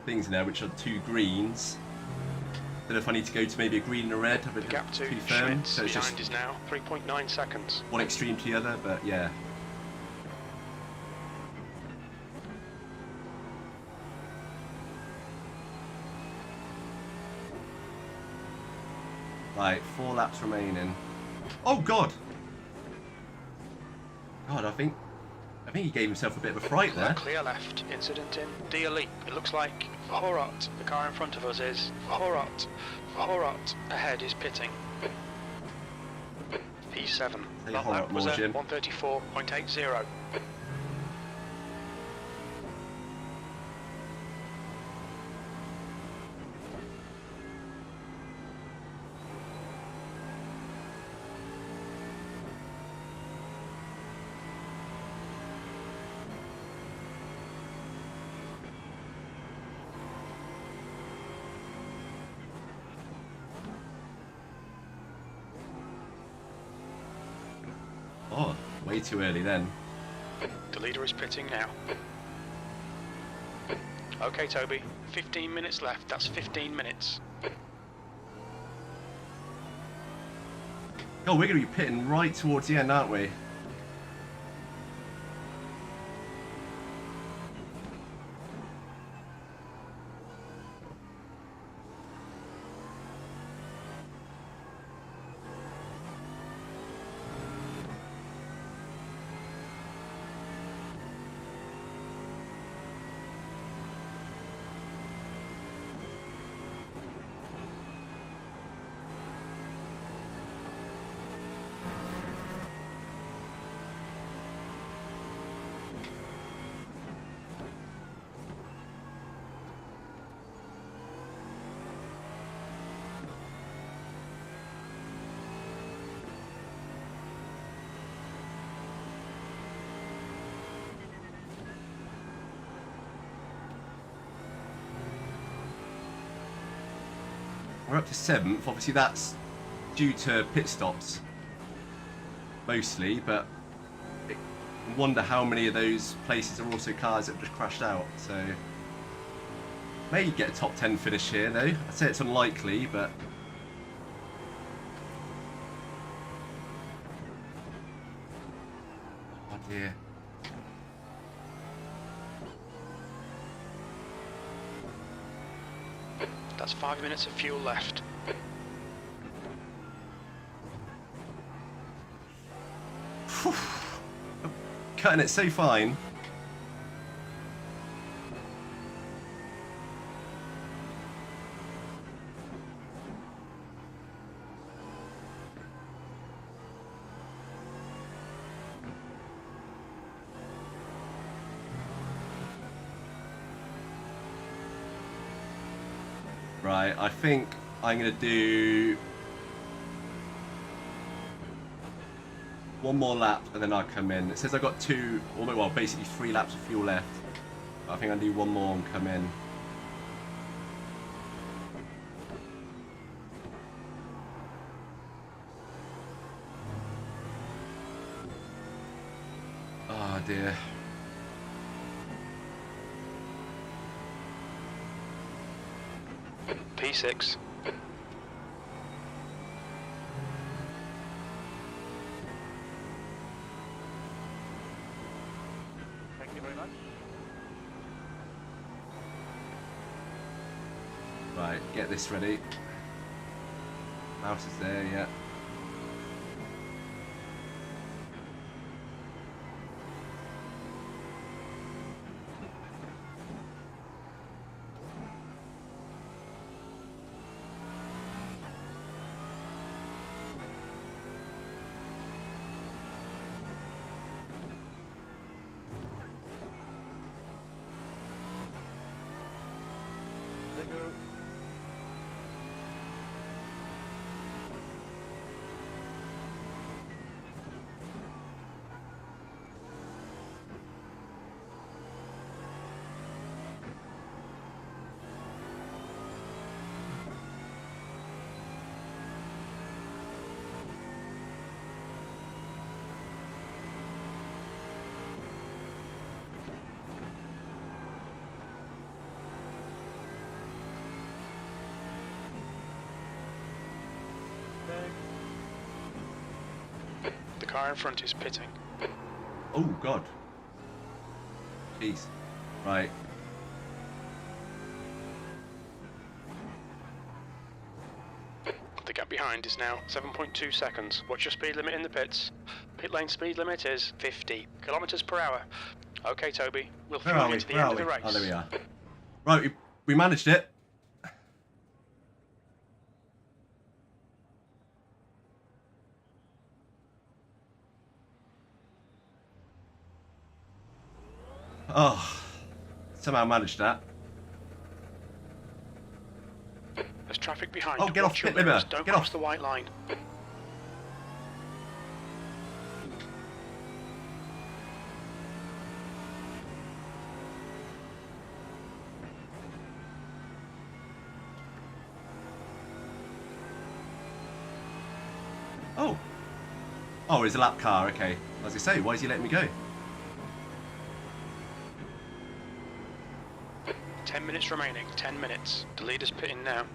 things in there, which are two greens. I don't know if I need to go to maybe a green and a red, a bit Gap to too firm. Schmidt. So it's Behind just is now 3.9 seconds. one extreme to the other, but yeah. Right, 4 laps remaining. Oh God! God, I think he gave himself a bit of a fright there. Clear left. Incident in D Elite. It looks like Horat. The car in front of us is Horat. Horat ahead is pitting. P7. Say That Horat lap was more, at Jim. 134.80. Oh, way too early then. The leader is pitting now. Okay, Toby. 15 minutes left. That's 15 minutes. Oh, we're going to be pitting right towards the end, aren't we? We're up to 7th. Obviously, that's due to pit stops, mostly, but I wonder how many of those places are also cars that have just crashed out. So, may get a top 10 finish here, though. I'd say it's unlikely, but... Oh, dear. That's 5 minutes of fuel left. Cutting it so fine. Right, I think I'm going to do one more lap and then I'll come in. It says I've got basically 3 laps of fuel left. But I think I'll do one more and come in. dear. P6. Thank you very much. Right, get this ready. Mouse is there, yeah. Thank you. The car in front is pitting. Oh, God. Jeez. Right. The gap behind is now 7.2 seconds. What's your speed limit in the pits? Pit lane speed limit is 50 kilometers per hour. Okay, Toby, we'll Where fuel are you we? to the Where end are of we? the race. Oh, there we are. Right, we managed it. Oh, somehow managed that. There's traffic behind. Oh, get off Watch your pit limit. mirrors. Don't Get cross off. the white line. Oh. Oh, it's a lap car, okay. I was going to say, why is he letting me go? 10 minutes remaining. 10 minutes. The leader's pitting now.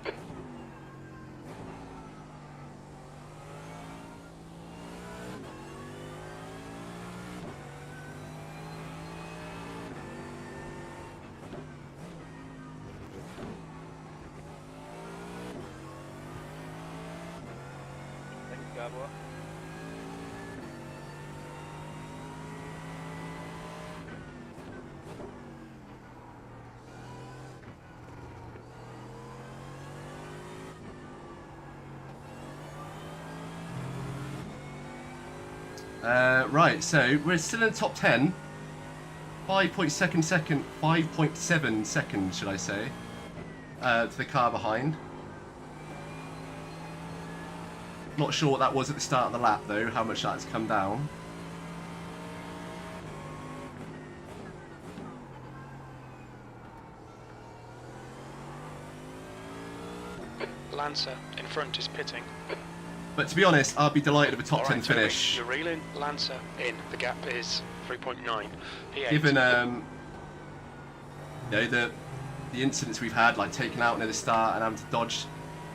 Thank you, Gabor. Right, so we're still in the top 10. 5.7 seconds, should I say, to the car behind. Not sure what that was at the start of the lap, though, how much that's come down. Lancer in front is pitting. But to be honest, I'd be delighted with a top All 10 right, Toby, finish. you're reeling. Lancer in. The gap is 3.9. P8. Given you know, the incidents we've had, like taking out near the start and having to dodge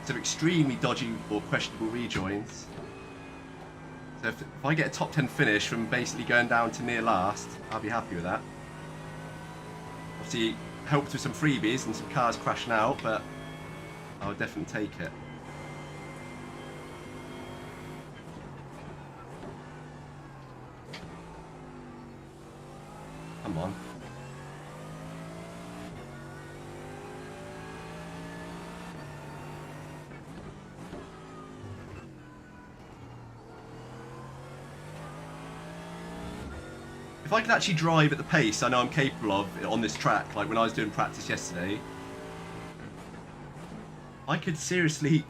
some extremely dodgy or questionable rejoins. So if I get a top 10 finish from basically going down to near last, I'll be happy with that. Obviously, helped with some freebies and some cars crashing out, but I would definitely take it. Come on. If I could actually drive at the pace I know I'm capable of on this track, like when I was doing practice yesterday, I could seriously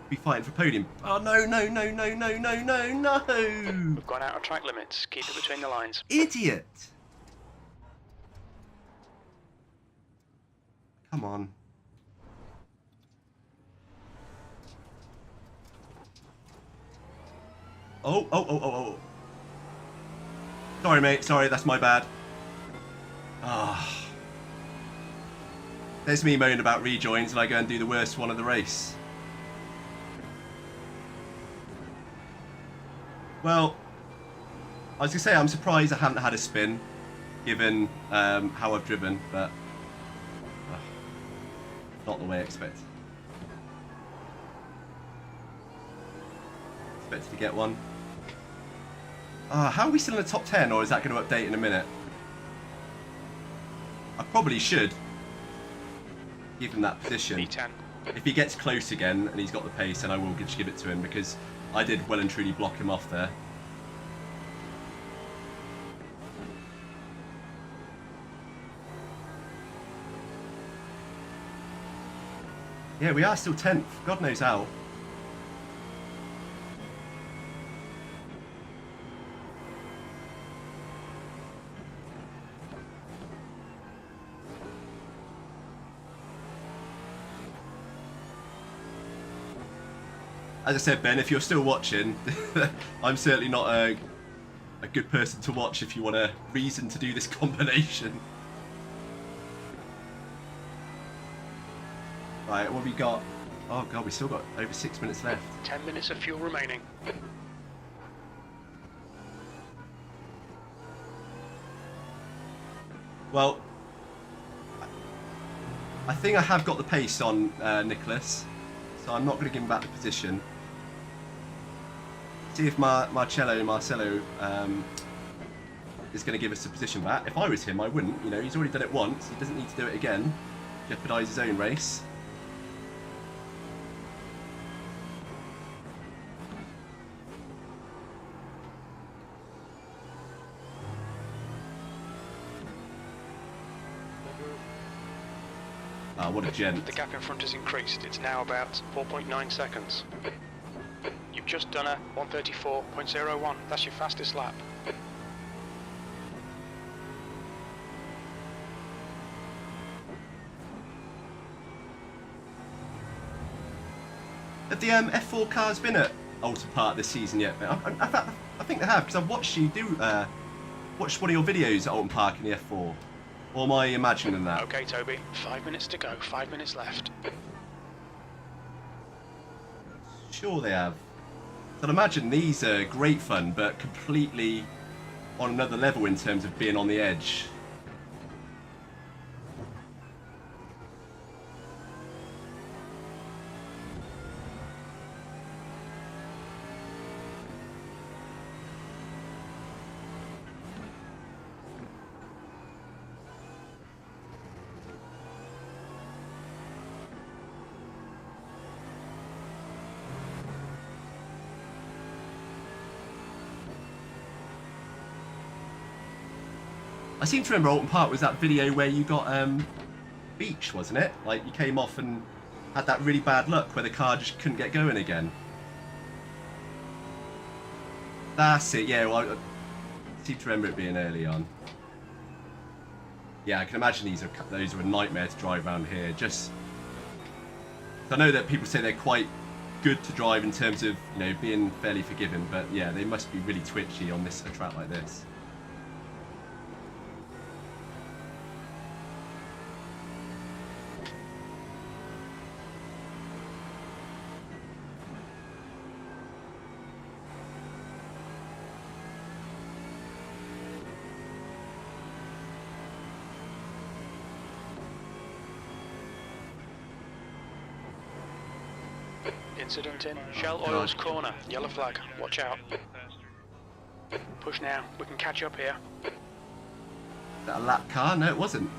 be fighting for podium. Oh no, no, no, no, no, no, no, no! We've gone out of track limits. Keep it between the lines. Idiot! Come on. Oh, oh, oh, oh, oh. Sorry, mate. Sorry, that's my bad. Ah. There's me moaning about rejoins and I go and do the worst one of the race. Well, I was going to say I'm surprised I haven't had a spin, given how I've driven, but not the way I expected. Expected to get one. How are we still in the top 10, or is that going to update in a minute? I probably should give him that position. P10. If he gets close again and he's got the pace, then I will just give it to him, because I did well and truly block him off there. Yeah, we are still 10th. God knows how. As I said, Ben, if you're still watching, I'm certainly not a good person to watch if you want a reason to do this combination. Right, what have we got? Oh god, we still got over 6 minutes left. 10 minutes of fuel remaining. Well, I think I have got the pace on Nicholas, so I'm not going to give him back the position. See if Marcelo is going to give us the position back. If I was him, I wouldn't. You know, he's already done it once. He doesn't need to do it again. Jeopardise his own race. Ah, what a gent. The gap in front has increased. It's now about 4.9 seconds. You've just done a 134.01. That's your fastest lap. Have the F4 cars been at Oulton Park this season yet? I think they have, because I've watched you do watched one of your videos at Oulton Park in the F4. Or am I imagining that? Okay, Toby. 5 minutes to go. 5 minutes left. Sure they have. So I'd imagine these are great fun, but completely on another level in terms of being on the edge. I seem to remember Oulton Park was that video where you got beach, wasn't it? Like you came off and had that really bad luck where the car just couldn't get going again. That's it, yeah, well, I seem to remember it being early on. Yeah, I can imagine those are a nightmare to drive around here. Just, I know that people say they're quite good to drive in terms of, you know, being fairly forgiving, but yeah, they must be really twitchy on a track like this. Incident in Shell Oil's corner. Yellow flag. Watch out. Push now. We can catch up here. Is that a lap car? No, it wasn't.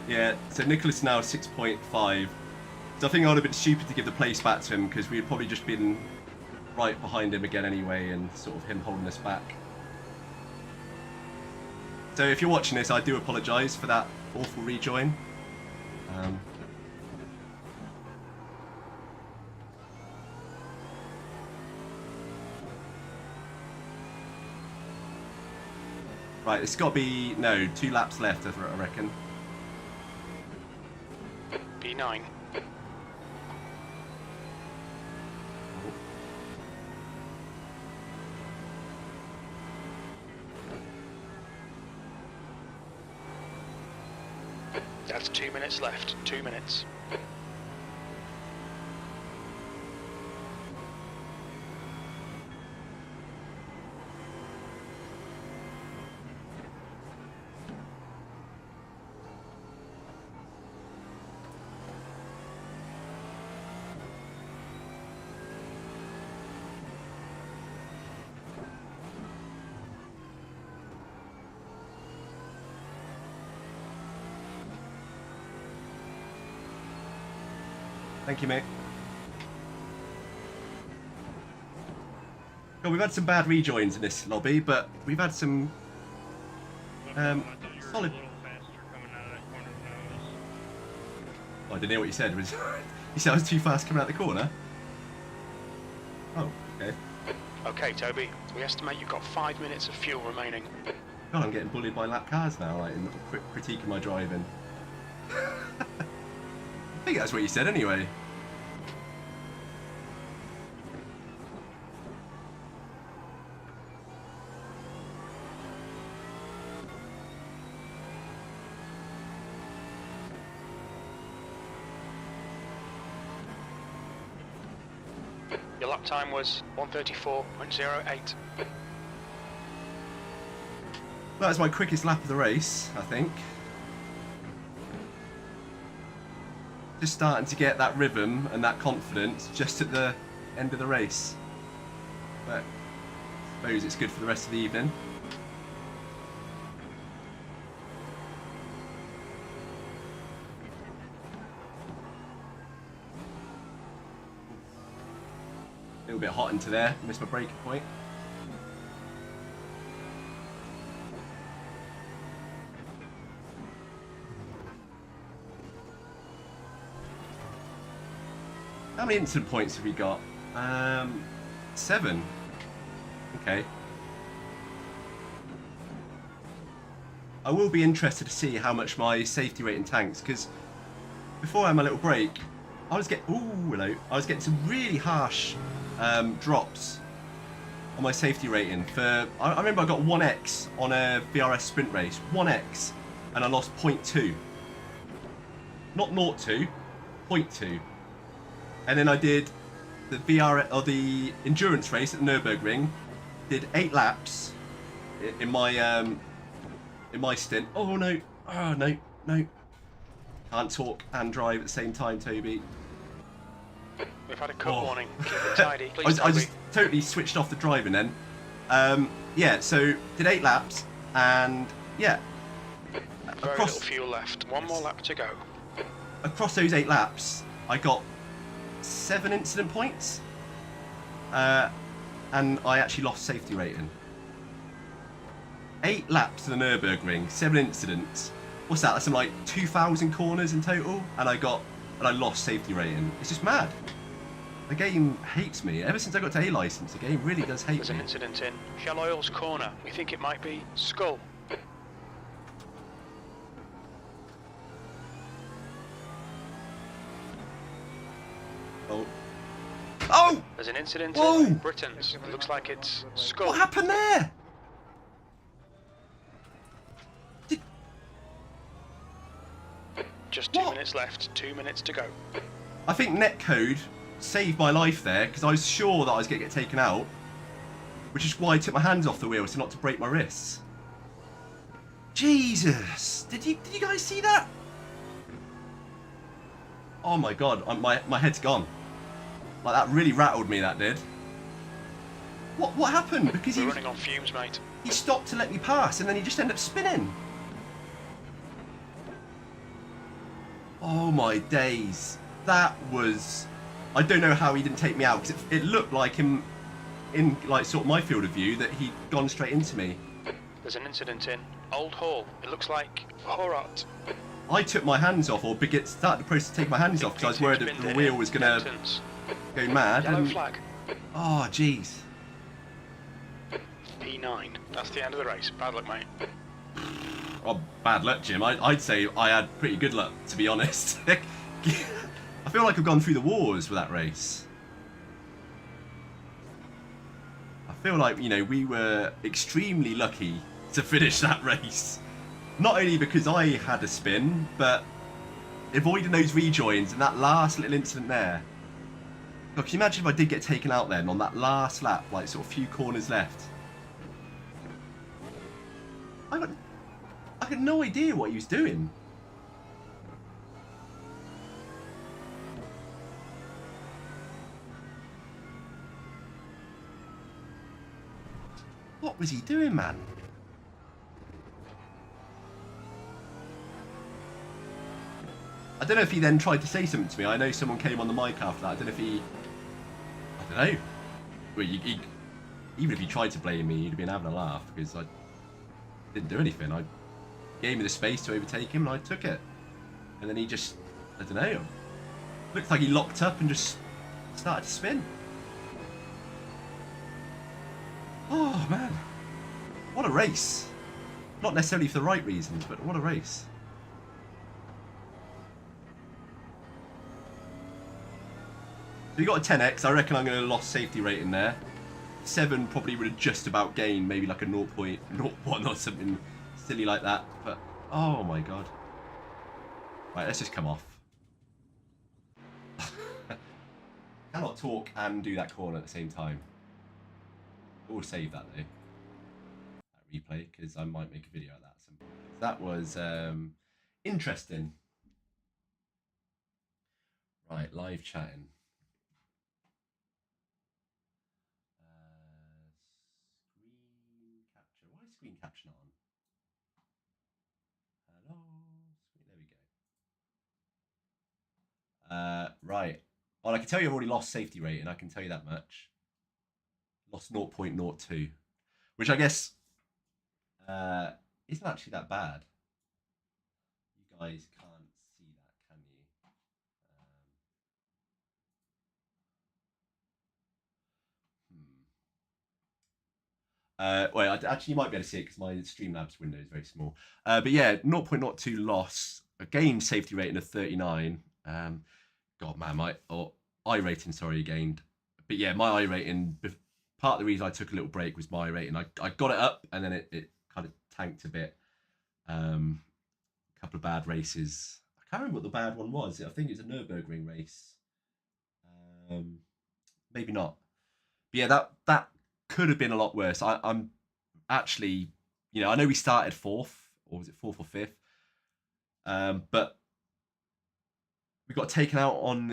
Yeah, so Nicholas now 6.5. So I think I would have been stupid to give the place back to him because we had probably just been right behind him again anyway and sort of him holding us back. So if you're watching this, I do apologise for that awful rejoin. Right, it's got to be, no, 2 laps left, I reckon. B9. That's 2 minutes left. 2 minutes. Thank you, mate. Well, we've had some bad rejoins in this lobby, but we've had some solid. Oh, I didn't hear what you said. You said I was too fast coming out the corner? Oh, okay. Okay, Toby. We estimate you've got 5 minutes of fuel remaining. God, I'm getting bullied by lap cars now, like, in critiquing my driving. I think that's what you said anyway. Your lap time was 1:34.08. That was my quickest lap of the race, I think. Just starting to get that rhythm and that confidence just at the end of the race. But I suppose it's good for the rest of the evening. A little bit hot into there, missed my braking point. How many incident points have we got? 7. Okay. I will be interested to see how much my safety rating tanks, because before I had my little break, I was getting some really harsh drops on my safety rating. I remember I got 1x on a VRS sprint race, 1x, and I lost 0.2. Not 0.2, 0.2. And then I did the the endurance race at the Nürburgring. Did 8 laps in my stint. Oh no! Oh no! No! Can't talk and drive at the same time, Toby. We've had a cut warning. Keep it tidy, please. I just totally switched off the driving then. Yeah. So did 8 laps and yeah. Very little fuel left. 1 more lap to go. Across those 8 laps, I got 7 incident points, and I actually lost safety rating. 8 laps to the Nürburgring, 7 incidents. What's that? That's some like 2,000 corners in total, and I lost safety rating. It's just mad. The game hates me. Ever since I got to A license, the game really does hate There's me. an incident in Shell Oil's corner. We think it might be Skull. Oh. Oh! There's an incident Whoa! in Britain's. It looks like it's Skull. What happened there? Just 2 minutes left. 2 minutes to go. I think netcode saved my life there, because I was sure that I was going to get taken out, which is why I took my hands off the wheel so not to break my wrists. Jesus! Did you guys see that? Oh my god, my head's gone. Like, that really rattled me, that did. What happened? Because We're running on fumes, mate. he stopped to let me pass, and then he just ended up spinning. Oh my days. That was... I don't know how he didn't take me out, because it looked like him, in like sort of my field of view, that he'd gone straight into me. There's an incident in Old Hall. It looks like Horat. I took my hands off, or started the process to take my hands off because I was worried that the wheel was going to go mad. Yellow And, flag. oh, jeez. P9. That's the end of the race. Bad luck, mate. Oh, bad luck, Jim. I'd say I had pretty good luck, to be honest. I feel like I've gone through the wars with that race. I feel like, you know, we were extremely lucky to finish that race. Not only because I had a spin, but avoiding those rejoins and that last little incident there. God, can you imagine if I did get taken out then on that last lap, like sort of few corners left? I had no idea what he was doing. What was he doing, man? I don't know if he then tried to say something to me. I know someone came on the mic after that. I don't know if he... I don't know. Well, even if he tried to blame me, he'd have been having a laugh because I didn't do anything. I gave me the space to overtake him and I took it. And then he just... I don't know. Looked like he locked up and just started to spin. Oh, man. What a race. Not necessarily for the right reasons, but what a race. So you got a 10x. I reckon I'm going to lost safety rating there. 7 probably would have just about gained maybe like a 0.01 or something silly like that. But, oh my god. Right, let's just come off. Cannot talk and do that corner at the same time. We'll save that though. That replay, because I might make a video of that. That was interesting. Right, live chatting. Screen capture. Why is screen capture not on? Hello. There we go. Right. Well, I can tell you I've already lost safety rating. I can tell you that much. Lost 0.02, which I guess isn't actually that bad. You guys can't see that, can you? Well, actually, you might be able to see it because my Streamlabs window is very small. But yeah, 0.02 loss. Again, safety rating of 39. God, man, my iRating, sorry, gained. But yeah, my iRating, part of the reason I took a little break was my rating. I got it up and then it kind of tanked a bit. A couple of bad races. I can't remember what the bad one was. I think it was a Nürburgring race. Maybe not. But yeah, that could have been a lot worse. I'm actually, you know, I know we started 4th, or was it 4th or 5th? But we got taken out on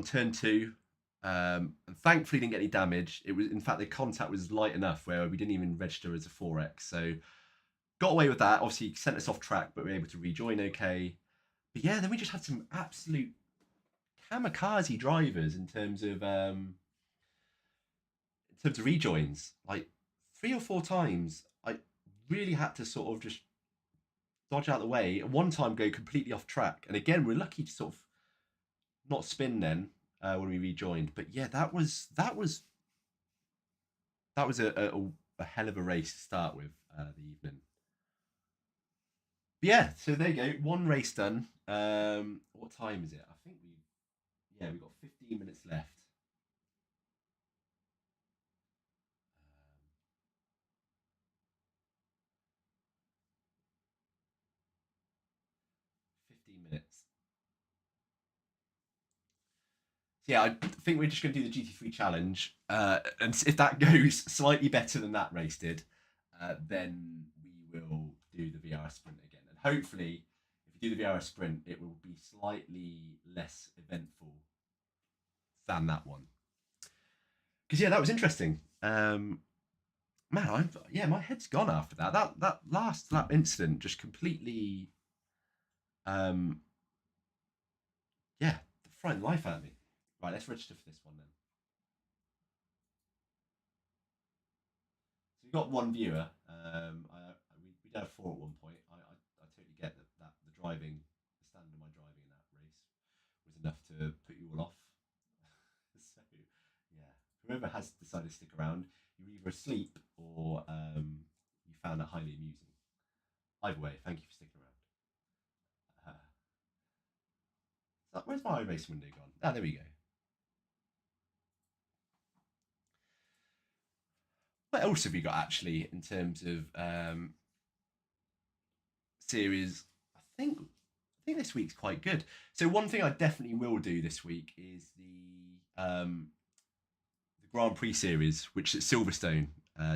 turn 2. And thankfully didn't get any damage. It was, in fact, the contact was light enough where we didn't even register as a 4x. So got away with that. Obviously sent us off track, but we were able to rejoin okay. But yeah, then we just had some absolute kamikaze drivers in terms of rejoins. Like 3 or 4 times, I really had to sort of just dodge out of the way. And one time go completely off track. And again, we're lucky to sort of not spin then. When we rejoined, but yeah, that was a hell of a race to start with the evening. But yeah, so there you go, 1 race done. What time is it? I think we've got 15 minutes left. 15 minutes. Yeah, I think we're just going to do the GT3 challenge, and if that goes slightly better than that race did, then we will do the VRS sprint again. And hopefully, if we do the VRS sprint, it will be slightly less eventful than that one. Because yeah, that was interesting. Man, my head's gone after that. That last lap incident just completely, frightened life out of me. Right, let's register for this one then. So we've got 1 viewer. We did have 4 at one point. I totally get that the driving, the standard of my driving in that race was enough to put you all off. So yeah, whoever has decided to stick around, you're either asleep or you found that highly amusing. Either way, thank you for sticking around. So where's my iRacing window gone? Ah, there we go. What else have you got actually in terms of series? I think this week's quite good. So one thing I definitely will do this week is the Grand Prix series, which is Silverstone.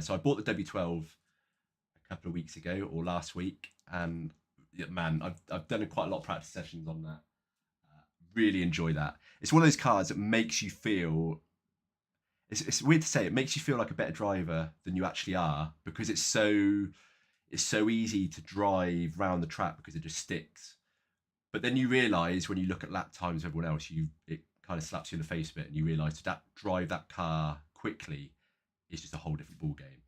So I bought the W12 a couple of weeks ago or last week, and man, I've done quite a lot of practice sessions on that. Really enjoy that. It's one of those cars that makes you feel. It's weird to say, it makes you feel like a better driver than you actually are, because it's so easy to drive round the track because it just sticks. But then you realise when you look at lap times of everyone else, it kind of slaps you in the face a bit, and you realise that drive that car quickly is just a whole different ball game.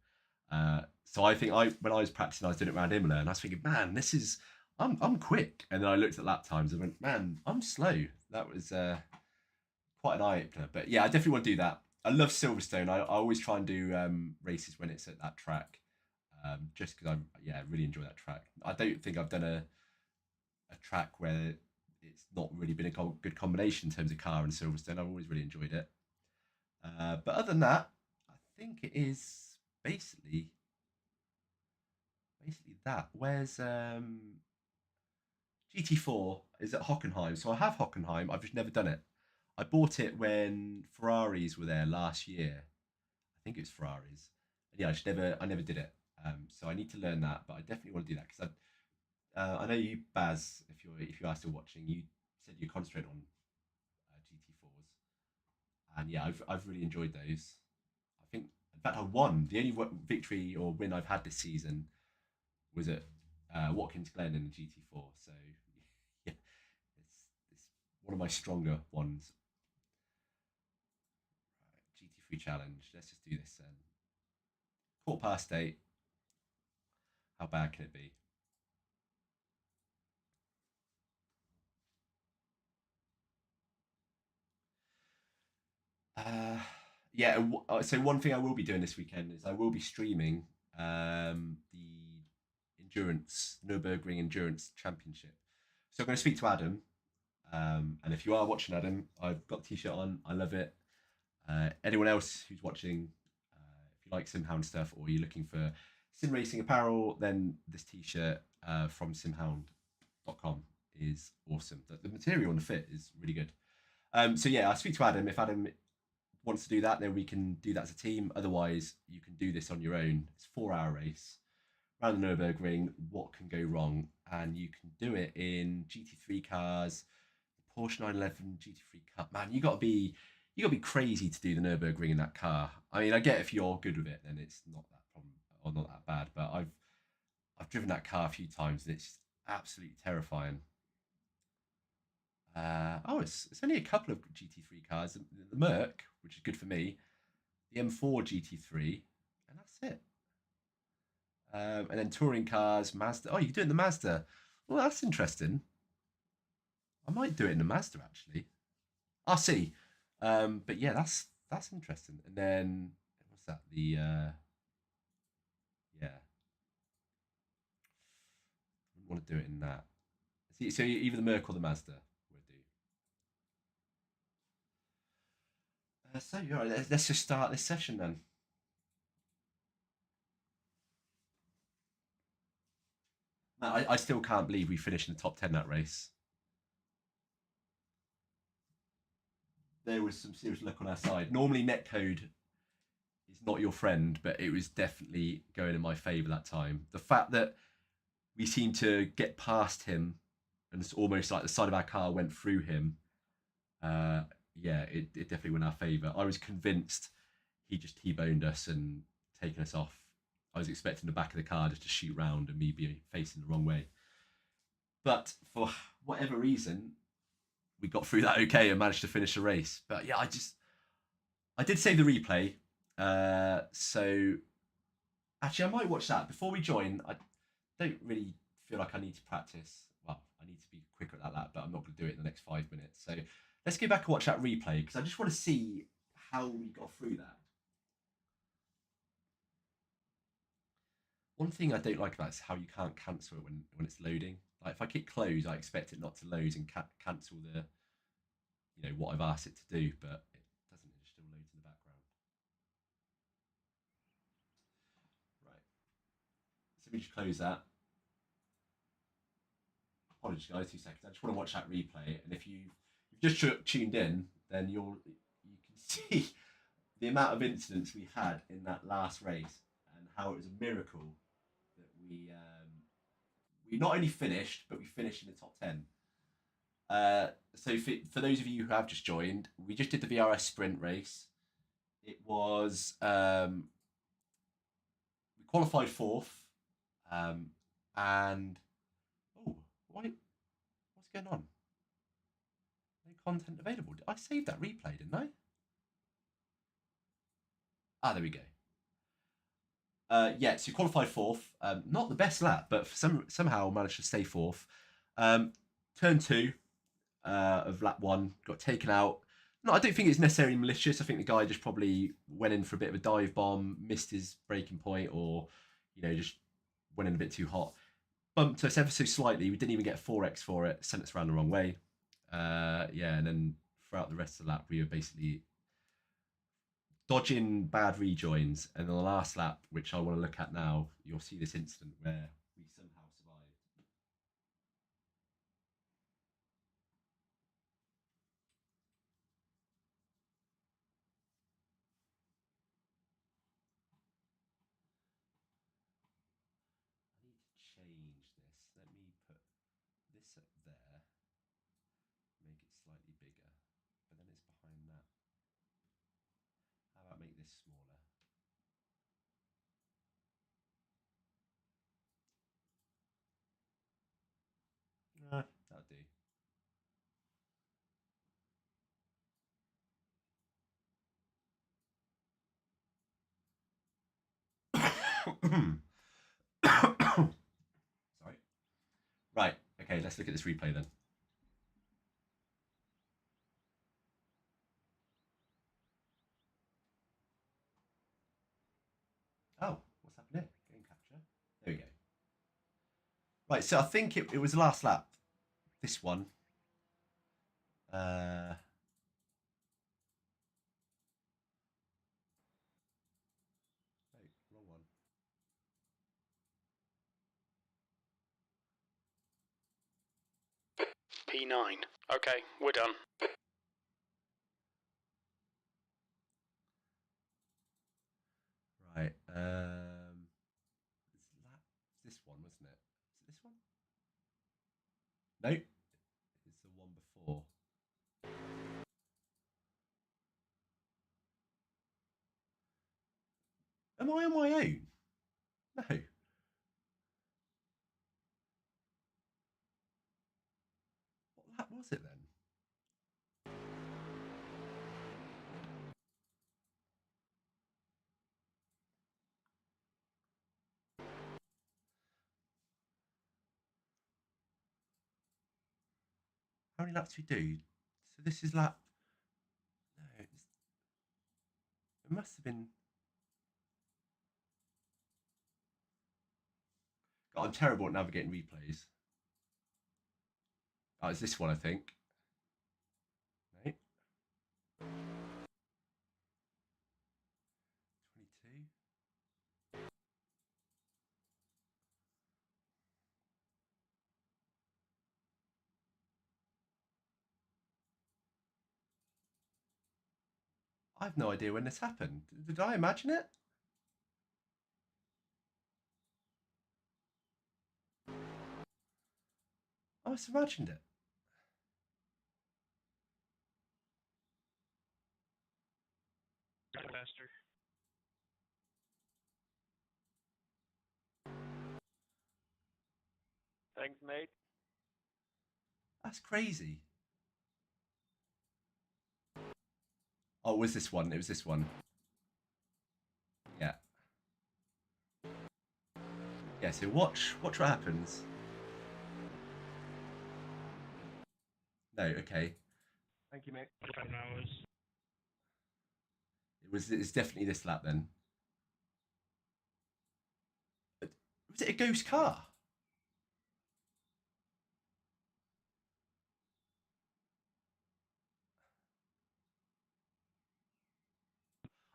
So I think when I was practicing, I was doing it around Imola, and I was thinking, man, I'm quick. And then I looked at lap times and went, man, I'm slow. That was quite an eye opener. But yeah, I definitely want to do that. I love Silverstone. I always try and do races when it's at that track, just because I really enjoy that track. I don't think I've done a track where it's not really been a good combination in terms of car and Silverstone. I've always really enjoyed it. But other than that, I think it is basically that. Where's GT4 is at Hockenheim. So I have Hockenheim. I've just never done it. I bought it when Ferraris were there last year. I think it was Ferraris. And yeah, I never did it. So I need to learn that, but I definitely want to do that because I know you, Baz, if you are still watching, you said you concentrate on GT4s, and yeah, I've really enjoyed those. I think, in fact, I won. The only victory or win I've had this season was at Watkins Glen in the GT4. So yeah, it's one of my stronger ones. Right, GT3 challenge. Let's just do this then. 8:15. How bad can it be? Yeah, so one thing I will be doing this weekend is I will be streaming the Nürburgring Endurance Championship. So I'm going to speak to Adam, and if you are watching, Adam, I've got the t-shirt on. I love it. Anyone else who's watching, if you like Simhound stuff or you're looking for sim racing apparel, then this t-shirt from simhound.com is awesome. The material and the fit is really good. So yeah, I'll speak to Adam. If Adam wants to do that, then we can do that as a team. Otherwise, you can do this on your own. It's a 4-hour race around the Nürburgring. What can go wrong? And you can do it in GT3 cars, the Porsche 911 GT3 Cup. Man, you got to be crazy to do the Nürburgring in that car. I mean, I get if you're good with it, then it's not that problem or not that bad. But I've driven that car a few times, and it's absolutely terrifying. It's only a couple of GT3 cars. The Merc, which is good for me, the M4 GT3, and that's it. And then touring cars, Mazda. Oh, you can do it in the Mazda. Well, that's interesting. I might do it in the Mazda actually. I'll see. But yeah, that's interesting. And then what's that? The yeah. I wouldn't want to do it in that. See, so either the Merc or the Mazda. So yeah, let's just start this session then. I still can't believe we finished in the top 10 that race. There was some serious luck on our side. Normally netcode is not your friend, but it was definitely going in my favour that time. The fact that we seemed to get past him and it's almost like the side of our car went through him, yeah, it definitely went in our favour. I was convinced he just T-boned us and taken us off. I was expecting the back of the car just to shoot round and me be facing the wrong way. But for whatever reason, we got through that okay and managed to finish the race. But yeah, I did save the replay. So actually, I might watch that before we join. don't really feel like I need to practice. Well, I need to be quicker at that lap, but I'm not going to do it in the next 5 minutes. So let's go back and watch that replay because I just want to see how we got through that. One thing I don't like about it is how you can't cancel it when it's loading. Like if I click close, I expect it not to load and cancel the, what I've asked it to do, but it doesn't. It still loads in the background. Right. So we just close that. Apologies, guys. 2 seconds. I just want to watch that replay, and if you've just tuned in, then you can see the amount of incidents we had in that last race and how it was a miracle that we not only finished, but we finished in the top 10. So for those of you who have just joined, we just did the VRS sprint race. It was we qualified 4th, and what's going on? No content available. I saved that replay, didn't I? Ah, there we go. Yeah, so you qualified 4th. Not the best lap, but somehow managed to stay 4th. Turn 2 of lap 1 got taken out. No, I don't think it's necessarily malicious. I think the guy just probably went in for a bit of a dive bomb, missed his braking point, or just went in a bit too hot. Bumped us ever so slightly. We didn't even get a 4x for it. Sent us around the wrong way. Yeah, and then throughout the rest of the lap, we were basically dodging bad rejoins. And on the last lap, which I want to look at now, you'll see this incident where we somehow survived. I need to change this. Let me put this up there, make it slightly bigger, but then it's behind that. How about make this smaller? That'll do. Sorry. Right, okay, let's look at this replay then. Oh, what's happened here? Game capture. There we go. Right, so I think it was the last lap. This one. Wait, wrong one. P9. Okay, we're done. Right. This one, wasn't it? Is it this one? No. It's the one before. Am I on my own? No. What lap was it then? How many laps do we do? So this is lap. No, it must have been. God, I'm terrible at navigating replays. Oh, it's this one, I think. No. 22. I have no idea when this happened. Did I imagine it? I must have imagined it. Faster. Thanks, mate. That's crazy. Oh, it was this one. It was this one. Yeah. Yeah, so watch what happens. No, okay. Thank you, mate. It's definitely this lap then. Was it a ghost car?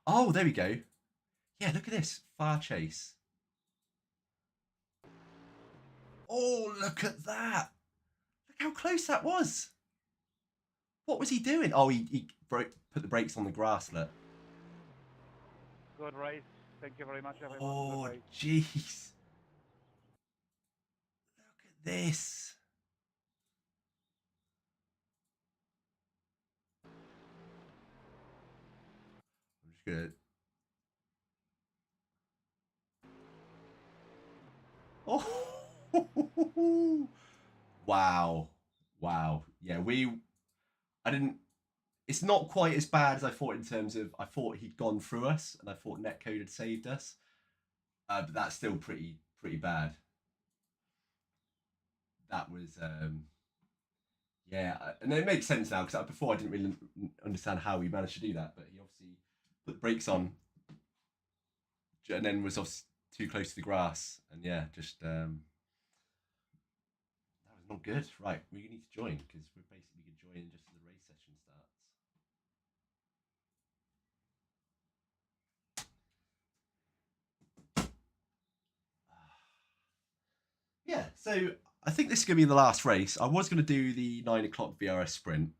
Oh, there we go. Yeah, look at this. Far chase. Oh, look at that. Look how close that was. What was he doing? Oh, he put the brakes on the grass, look. Good race. Thank you very much, everyone. Oh, Good race. jeez. Look at this. I'm just going to... Oh, wow. Wow. Yeah, I didn't, it's not quite as bad as I thought in terms of, I thought he'd gone through us and I thought Netcode had saved us. But that's still pretty bad. That was, yeah, and it makes sense now because before I didn't really understand how he managed to do that, but he obviously put the brakes on and then was obviously too close to the grass, and yeah, just that was not good. Right, we need to join because we're basically going to join just as the race session starts. Yeah, so I think this is going to be the last race. I was going to do the 9 o'clock VRS sprint,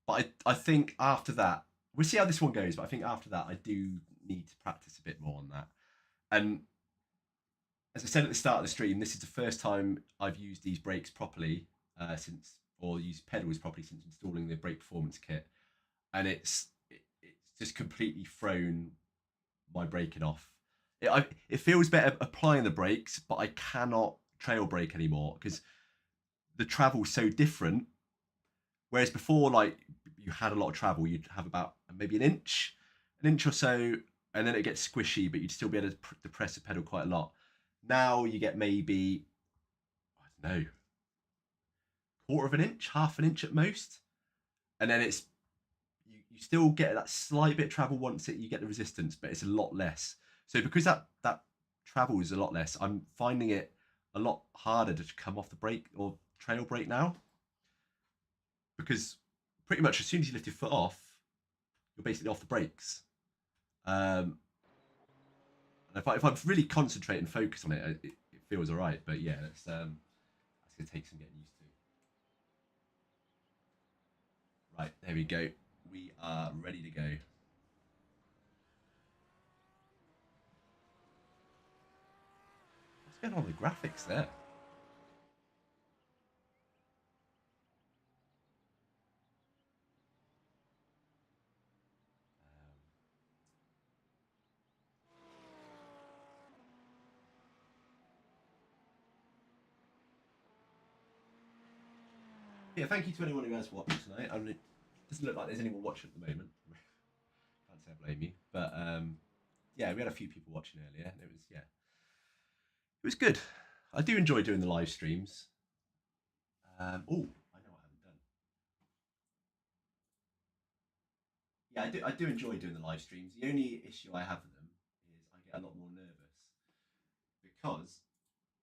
but I think after that, we'll see how this one goes, but I think after that, I do need to practice a bit more on that. And as I said at the start of the stream, this is the first time I've used these brakes properly or used pedals properly since installing the brake performance kit. And it's just completely thrown my braking off. It feels better applying the brakes, but I cannot trail brake anymore because the travel's so different. Whereas before, like, you had a lot of travel, you'd have about maybe an inch or so, and then it gets squishy, but you'd still be able to depress the pedal quite a lot. Now you get maybe, I don't know, quarter of an inch, half an inch at most, and then it's you still get that slight bit of travel once you get the resistance, but it's a lot less. So because that travel is a lot less, I'm finding it a lot harder to come off the brake or trail brake now, because pretty much as soon as you lift your foot off, you're basically off the brakes. If I really concentrate and focus on it, it feels all right. But yeah, that's going to take some getting used to. Right, there we go. We are ready to go. What's going on with the graphics there? Yeah, thank you to anyone who has watched tonight. I mean, it doesn't look like there's anyone watching at the moment. Can't say I blame you, but yeah, we had a few people watching earlier, and it was good. I do enjoy doing the live streams. Oh, I know what I haven't done. Yeah, I do enjoy doing the live streams. The only issue I have with them is I get a lot more nervous because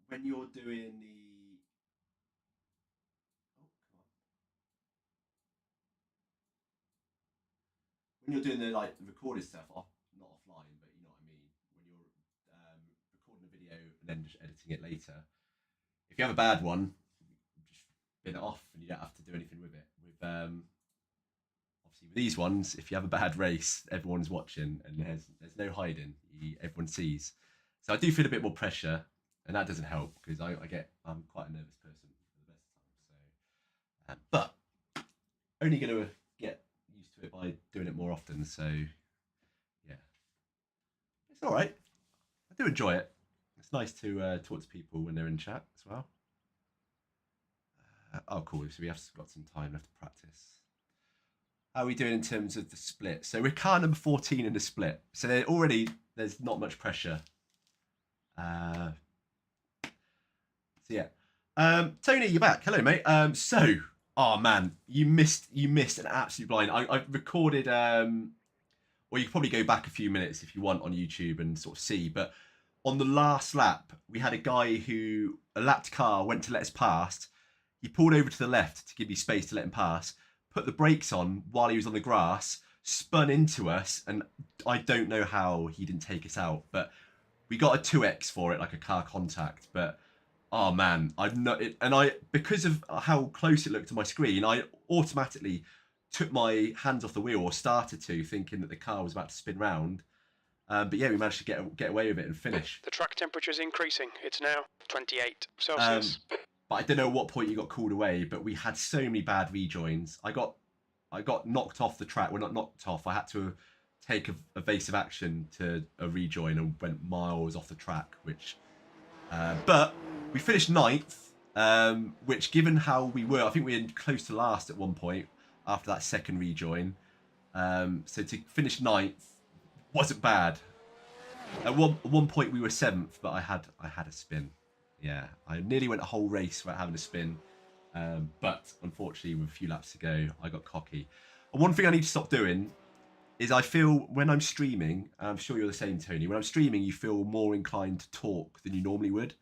when you're doing the when you're doing the like the recorded stuff not offline, but you know what I mean, when you're recording a video and then just editing it later, if you have a bad one, just bin it off and you don't have to do anything with it. With obviously with these ones, if you have a bad race, everyone's watching and there's no hiding. Everyone sees. So I do feel a bit more pressure, and that doesn't help because I'm quite a nervous person for the best of times. So, but only going to get used to it by doing it more often. So yeah, it's all right. I do enjoy it. It's nice to talk to people when they're in chat as well. Oh, cool. So we have got some time left to practice. How are we doing in terms of the split? So we're car number 14 in the split. So there's not much pressure. Yeah. Tony, you're back. Hello, mate. Oh man, you missed an absolute blind. I recorded. Or you can probably go back a few minutes if you want on YouTube and sort of see. But on the last lap, we had a guy who a lapped car went to let us pass. He pulled over to the left to give me space to let him pass. Put the brakes on while he was on the grass. Spun into us, and I don't know how he didn't take us out, but we got a 2x for it, like a car contact. But oh man, because of how close it looked to my screen, I automatically took my hands off the wheel, or started to, thinking that the car was about to spin round. But yeah, we managed to get away with it and finish. The track temperature is increasing. It's now 28 Celsius. But I don't know at what point you got called away, but we had so many bad rejoins. I got knocked off the track. Well, not knocked off. I had to take evasive action to a rejoin and went miles off the track, which... but we finished 9th, which, given how we were, I think we were close to last at one point after that second rejoin. So to finish 9th wasn't bad. At one point we were 7th, but I had a spin. Yeah, I nearly went a whole race without having a spin. But unfortunately, with a few laps to go, I got cocky. And one thing I need to stop doing is I feel when I'm streaming, and I'm sure you're the same, Tony, when I'm streaming, you feel more inclined to talk than you normally would.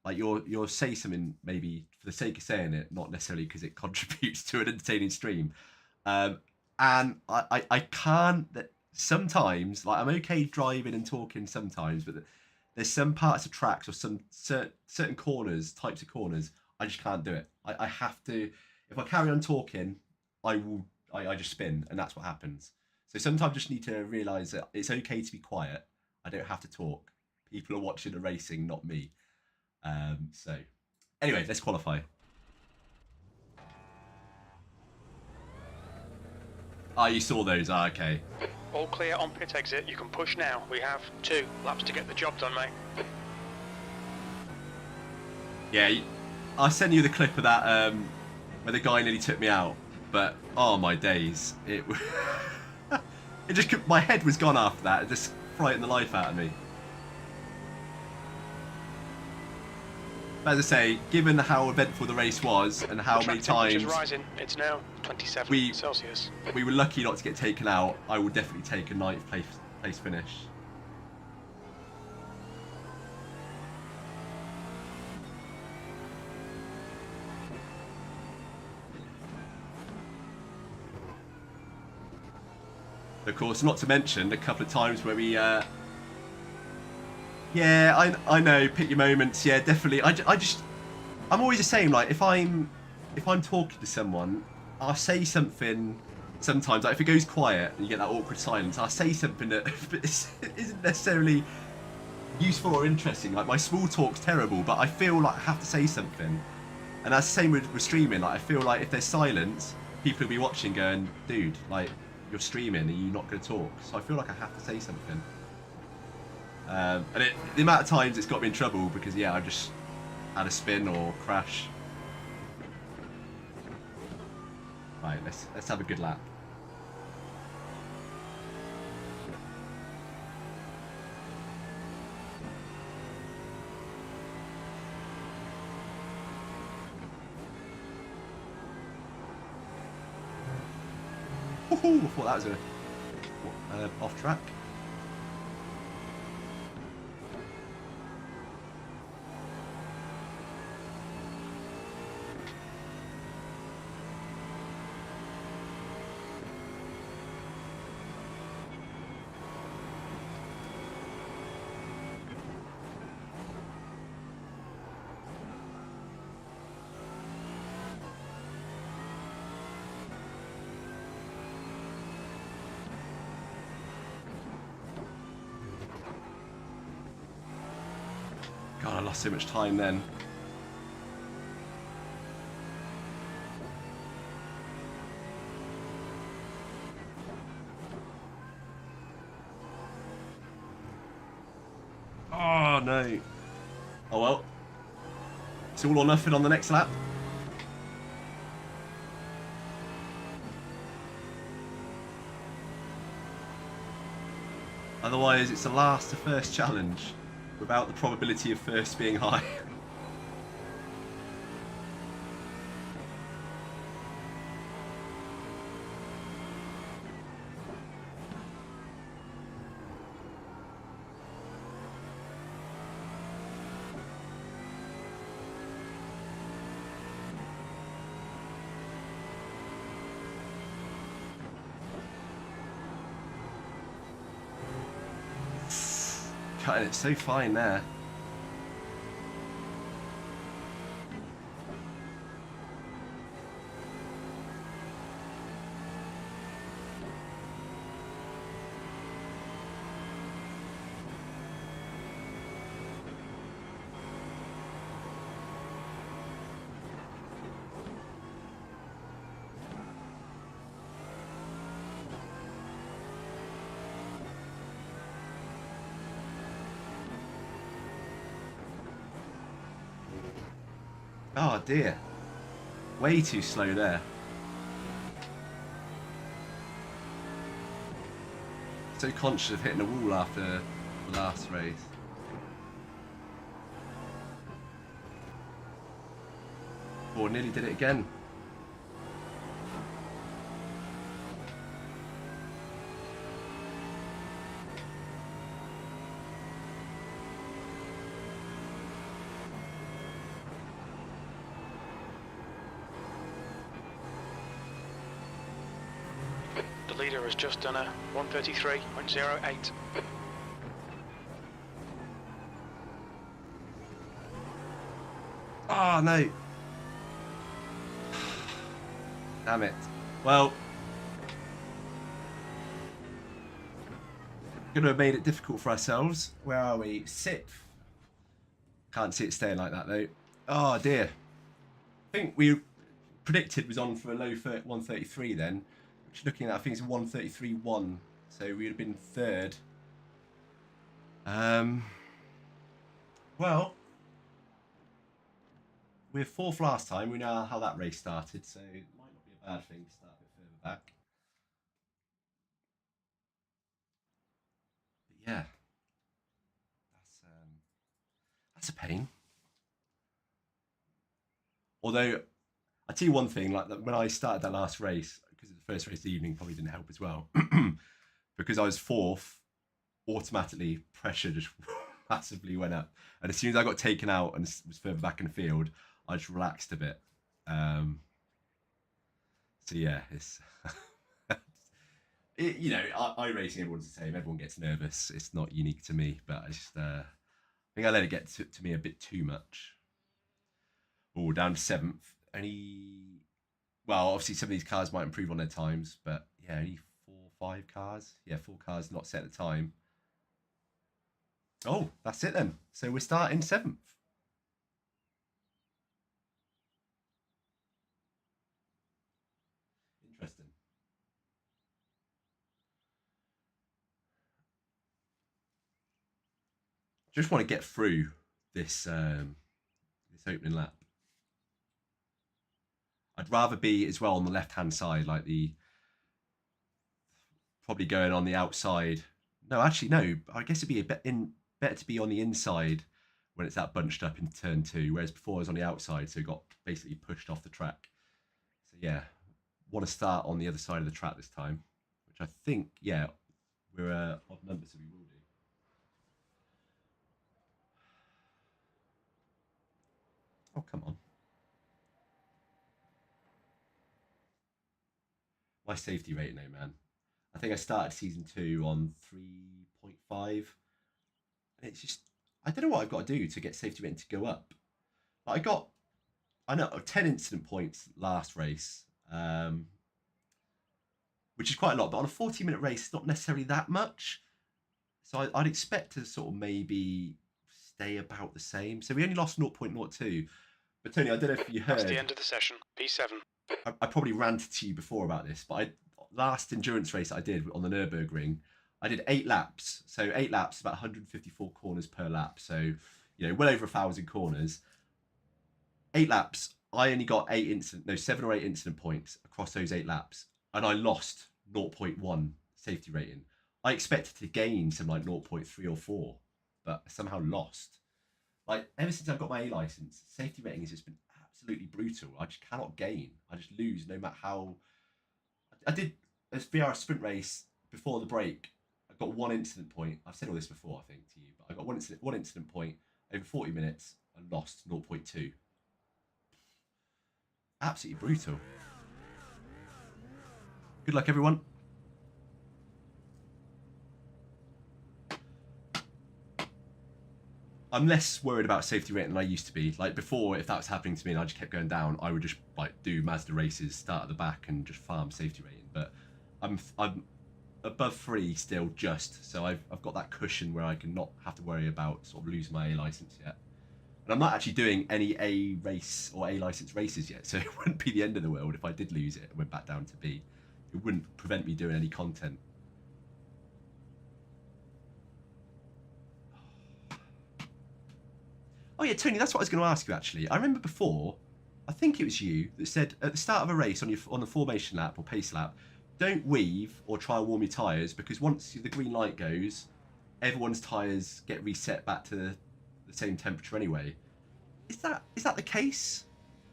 Like you'll say something maybe for the sake of saying it, not necessarily because it contributes to an entertaining stream. And I can't, sometimes, like I'm okay driving and talking sometimes, but there's some parts of tracks or some certain corners, types of corners, I just can't do it. I have to, if I carry on talking, I just spin, and that's what happens. So sometimes I just need to realise that it's okay to be quiet. I don't have to talk. People are watching the racing, not me. So anyway, let's qualify. Ah, you saw those. Ah, okay. All clear on pit exit. You can push now. We have 2 laps to get the job done, mate. Yeah, I'll send you the clip of that where the guy nearly took me out. But oh my days, it just, my head was gone after that. It just frightened the life out of me. As I say, given how eventful the race was and how many times rising, it's now 27 Celsius. We were lucky not to get taken out, I would definitely take a 9th place finish. Of course, not to mention a couple of times where we yeah, I know, pick your moments. Yeah, definitely. I'm always the same. Like if I'm talking to someone, I'll say something. Sometimes, like if it goes quiet and you get that awkward silence, I'll say something that isn't necessarily useful or interesting. Like my small talk's terrible, but I feel like I have to say something. And that's the same with streaming. Like I feel like if there's silence, people will be watching, going, "Dude, like you're streaming, and you're not going to talk." So I feel like I have to say something. And the amount of times it's got me in trouble because yeah, I've just had a spin or crash. Right, let's have a good lap. Woohoo! I thought that was a off track. God, I lost so much time then. Oh no. Oh well. It's all or nothing on the next lap. Otherwise, it's a last to first challenge without the probability of first being high. Cutting it so fine there. Oh dear. Way too slow there. So conscious of hitting a wall after the last race. Oh, nearly did it again. The leader has just done a 133.08. Oh no. Damn it. Well, gonna have made it difficult for ourselves. Where are we? Sixth. Can't see it staying like that though. Oh dear. I think we predicted was on for a low 133 then. Which looking at, I think it's 133.1. So we would have been third. Well, we were fourth last time. We know how that race started, so it might not be a bad thing to start a bit further back. But yeah, that's a pain. Although, I tell you one thing, like when I started that last race, because the first race of the evening probably didn't help as well, because I was fourth, automatically pressure just massively went up, and as soon as I got taken out and was further back in the field, I just relaxed a bit. So yeah, it's you know, iRacing, everyone's the same. Everyone gets nervous. It's not unique to me, but I just I think I let it get to me a bit too much. Oh, down to seventh. Only, well, obviously some of these cars might improve on their times, but yeah, only 4-5 cars. Yeah, 4 cars not set at the time. Oh, that's it then. So we're starting 7th. Interesting. Just want to get through this this opening lap. I'd rather be as well on the left-hand side, like probably going on the outside. No, actually, no. I guess it'd be better to be on the inside when it's that bunched up in turn 2, whereas before I was on the outside, so it got basically pushed off the track. So yeah, want to start on the other side of the track this time, which I think, yeah, we're odd numbers, so we will do. Oh, come on. My safety rating, though, man. I think I started season 2 on 3.5. And it's just, I don't know what I've got to do to get safety rating to go up. But I know, 10 incident points last race, which is quite a lot. But on a 40-minute race, it's not necessarily that much. So I'd expect to sort of maybe stay about the same. So we only lost 0.02. But Tony, I don't know if you heard. That's the end of the session. P7. I probably ranted to you before about this, but last endurance race I did on the Nürburgring, I did 8 laps. So 8 laps, about 154 corners per lap. So, you know, well over 1,000 corners. 8 laps, I only got 7 or 8 incident points across those 8 laps. And I lost 0.1 safety rating. I expected to gain some like 0.3 or 4, but somehow lost. Like, ever since I've got my A license, safety rating has just been absolutely brutal. I just cannot gain. I just lose no matter how. I did a VRS sprint race before the break. I got 1 incident point. I've said all this before, I think, to you, but I got one incident point over 40 minutes and lost 0.2. Absolutely brutal. Good luck, everyone. I'm less worried about safety rating than I used to be. Like before, if that was happening to me and I just kept going down, I would just like do Mazda races, start at the back, and just farm safety rating. But I'm above 3 still, just so I've got that cushion where I can not have to worry about sort of losing my A license yet. And I'm not actually doing any A race or A license races yet, so it wouldn't be the end of the world if I did lose it and went back down to B. It wouldn't prevent me doing any content. Oh yeah, Tony, that's what I was going to ask you actually. I remember before, I think it was you that said at the start of a race on the formation lap or pace lap, don't weave or try and warm your tyres, because once the green light goes, everyone's tyres get reset back to the same temperature anyway. Is that the case?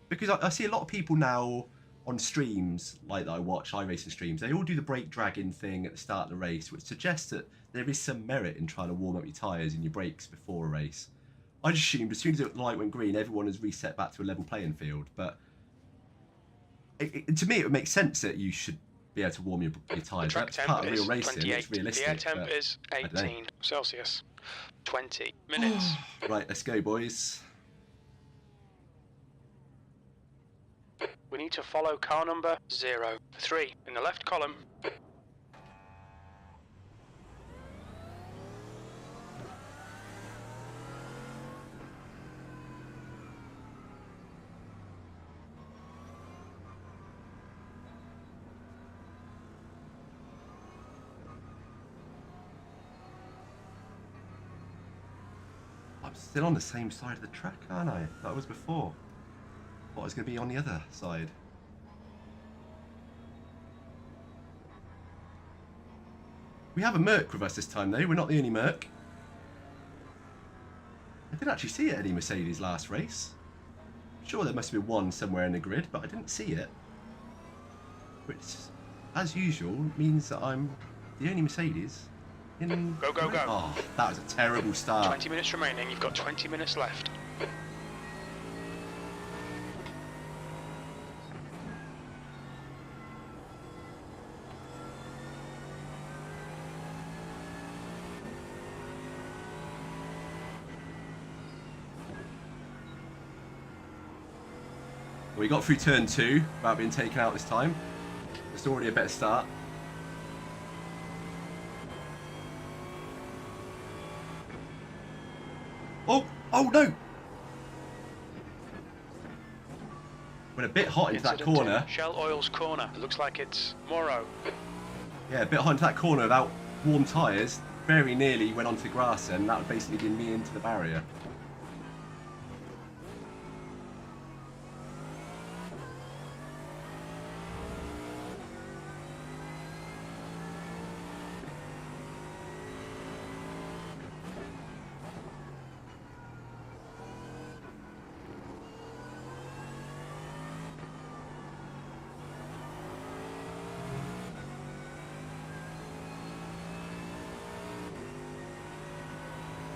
Because I see a lot of people now on streams like that I watch, iRacing streams, they all do the brake drag-in thing at the start of the race, which suggests that there is some merit in trying to warm up your tyres and your brakes before a race. I just assumed as soon as the light went green, everyone has reset back to a level playing field. But to me, it would make sense that you should be able to warm your tyres. That's part of real racing. It's realistic. The air temp is 18 Celsius. 20 minutes. Right, let's go, boys. We need to follow car number 03 in the left column. I'm still on the same side of the track, aren't I? That was before. Thought I was going to be on the other side. We have a Merc with us this time though, we're not the only Merc. I didn't actually see it at any Mercedes last race. I'm sure there must have been one somewhere in the grid, but I didn't see it. Which, as usual, means that I'm the only Mercedes in... Go, go, go. Oh, that was a terrible start. 20 minutes remaining, you've got 20 minutes left. We got through turn 2 without being taken out this time. It's already a better start. Oh no! Went a bit hot into that corner. Shell Oil's corner. It looks like it's Moro. Yeah, a bit hot into that corner without warm tyres. Very nearly went onto the grass and that would basically be me into the barrier.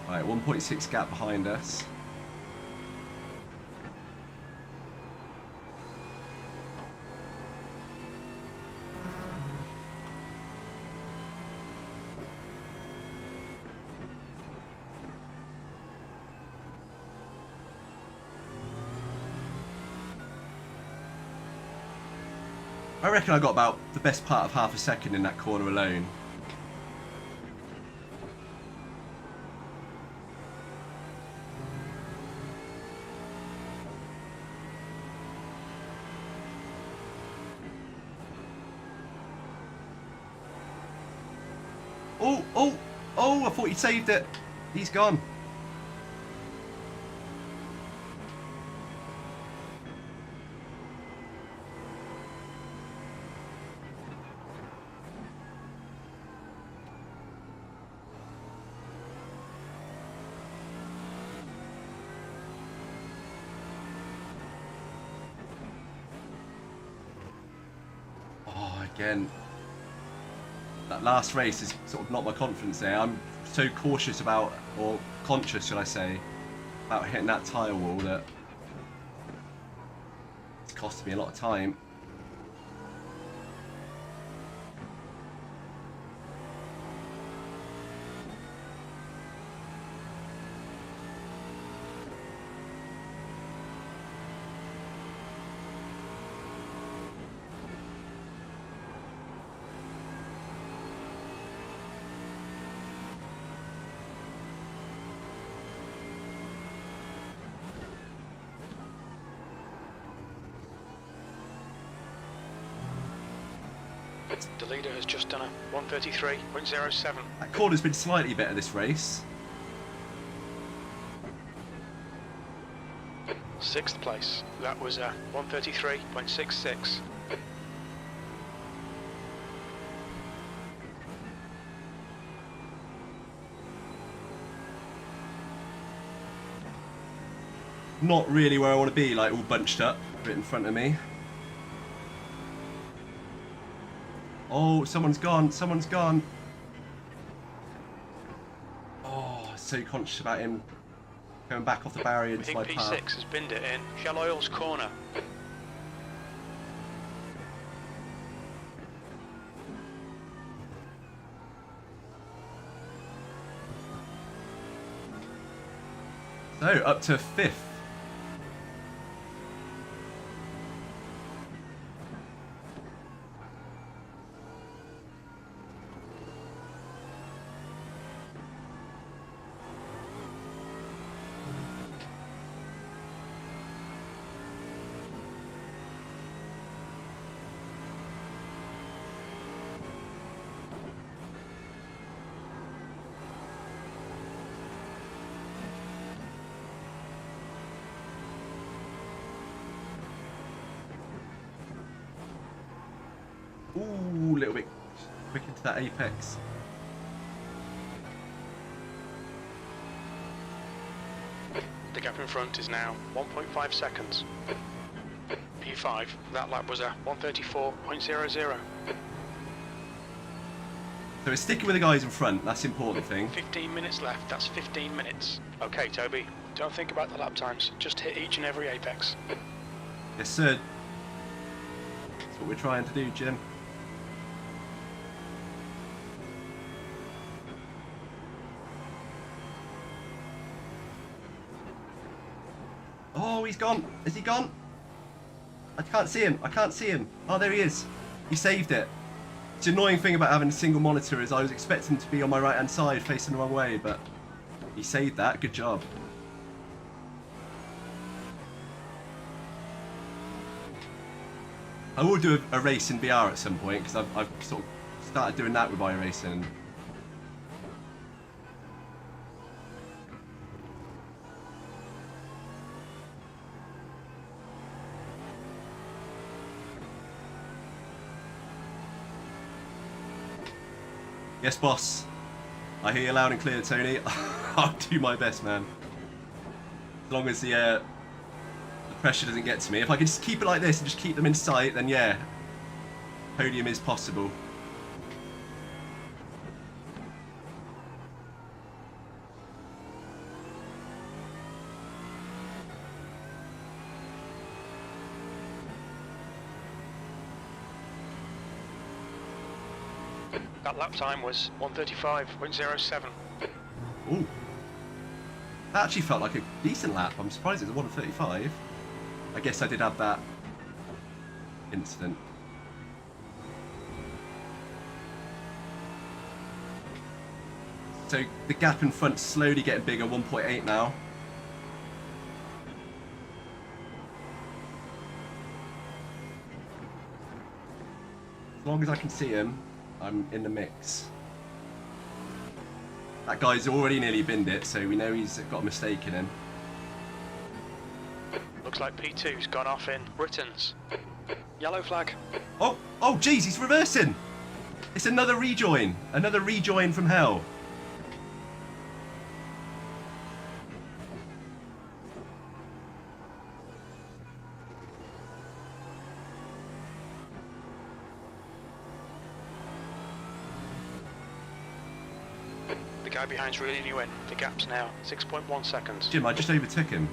Right, 1.6 gap behind us. I reckon I got about the best part of half a second in that corner alone. Oh, I thought he'd saved it. He's gone. Oh, again. That last race has sort of knocked my confidence there. I'm so cautious about, or conscious should I say, about hitting that tyre wall that it's costing me a lot of time. The leader has just done a 133.07. That corner's been slightly better this race. 6th place. That was a 133.66. Not really where I want to be, like all bunched up, right in front of me. Oh, someone's gone, someone's gone. Oh, so conscious about him going back off the barrier into my I think path. P6 has binned it in Shell Oil's corner. So, up to 5th. Ooh, a little bit quick into that apex. The gap in front is now 1.5 seconds. P5, that lap was a 134.00. So we're sticking with the guys in front, that's the important thing. 15 minutes left, that's 15 minutes. Okay, Toby, don't think about the lap times, just hit each and every apex. Yes, sir. That's what we're trying to do, Jim. Oh, he's gone. Is he gone? I can't see him. I can't see him. Oh, there he is. He saved it. The annoying thing about having a single monitor is I was expecting to be on my right hand side facing the wrong way, but he saved that. Good job. I will do a race in VR at some point because I've sort of started doing that with iRacing. Yes, boss. I hear you loud and clear, Tony. I'll do my best, man. As long as the pressure doesn't get to me. If I can just keep it like this and just keep them in sight, then yeah, podium is possible. That lap time was 135.07. Ooh. That actually felt like a decent lap. I'm surprised it was 135. I guess I did have that incident. So the gap in front slowly getting bigger, 1.8 now. As long as I can see him, I'm in the mix. That guy's already nearly binned it, so we know he's got a mistake in him. Looks like P2's gone off in Britain's. Yellow flag. Oh, oh, geez, he's reversing. It's another rejoin from hell. The guy behind's reeling you in. The gap's now 6.1 seconds. Jim, I just overtook him.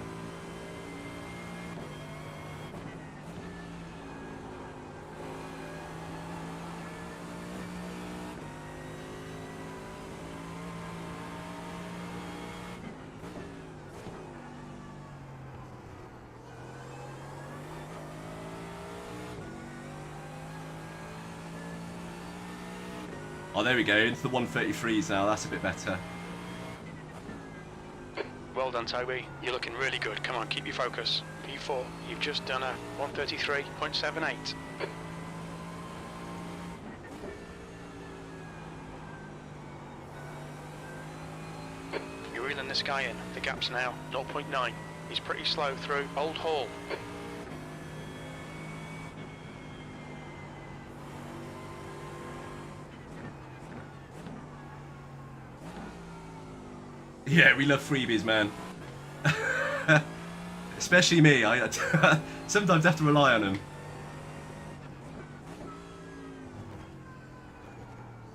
Oh, there we go, into the 133s now, that's a bit better. Well done, Toby. You're looking really good. Come on, keep your focus. P4, you've just done a 133.78. turning this guy in. The gap's now 0.9. He's pretty slow through Old Hall. Yeah, we love freebies, man. Especially me. I sometimes have to rely on them.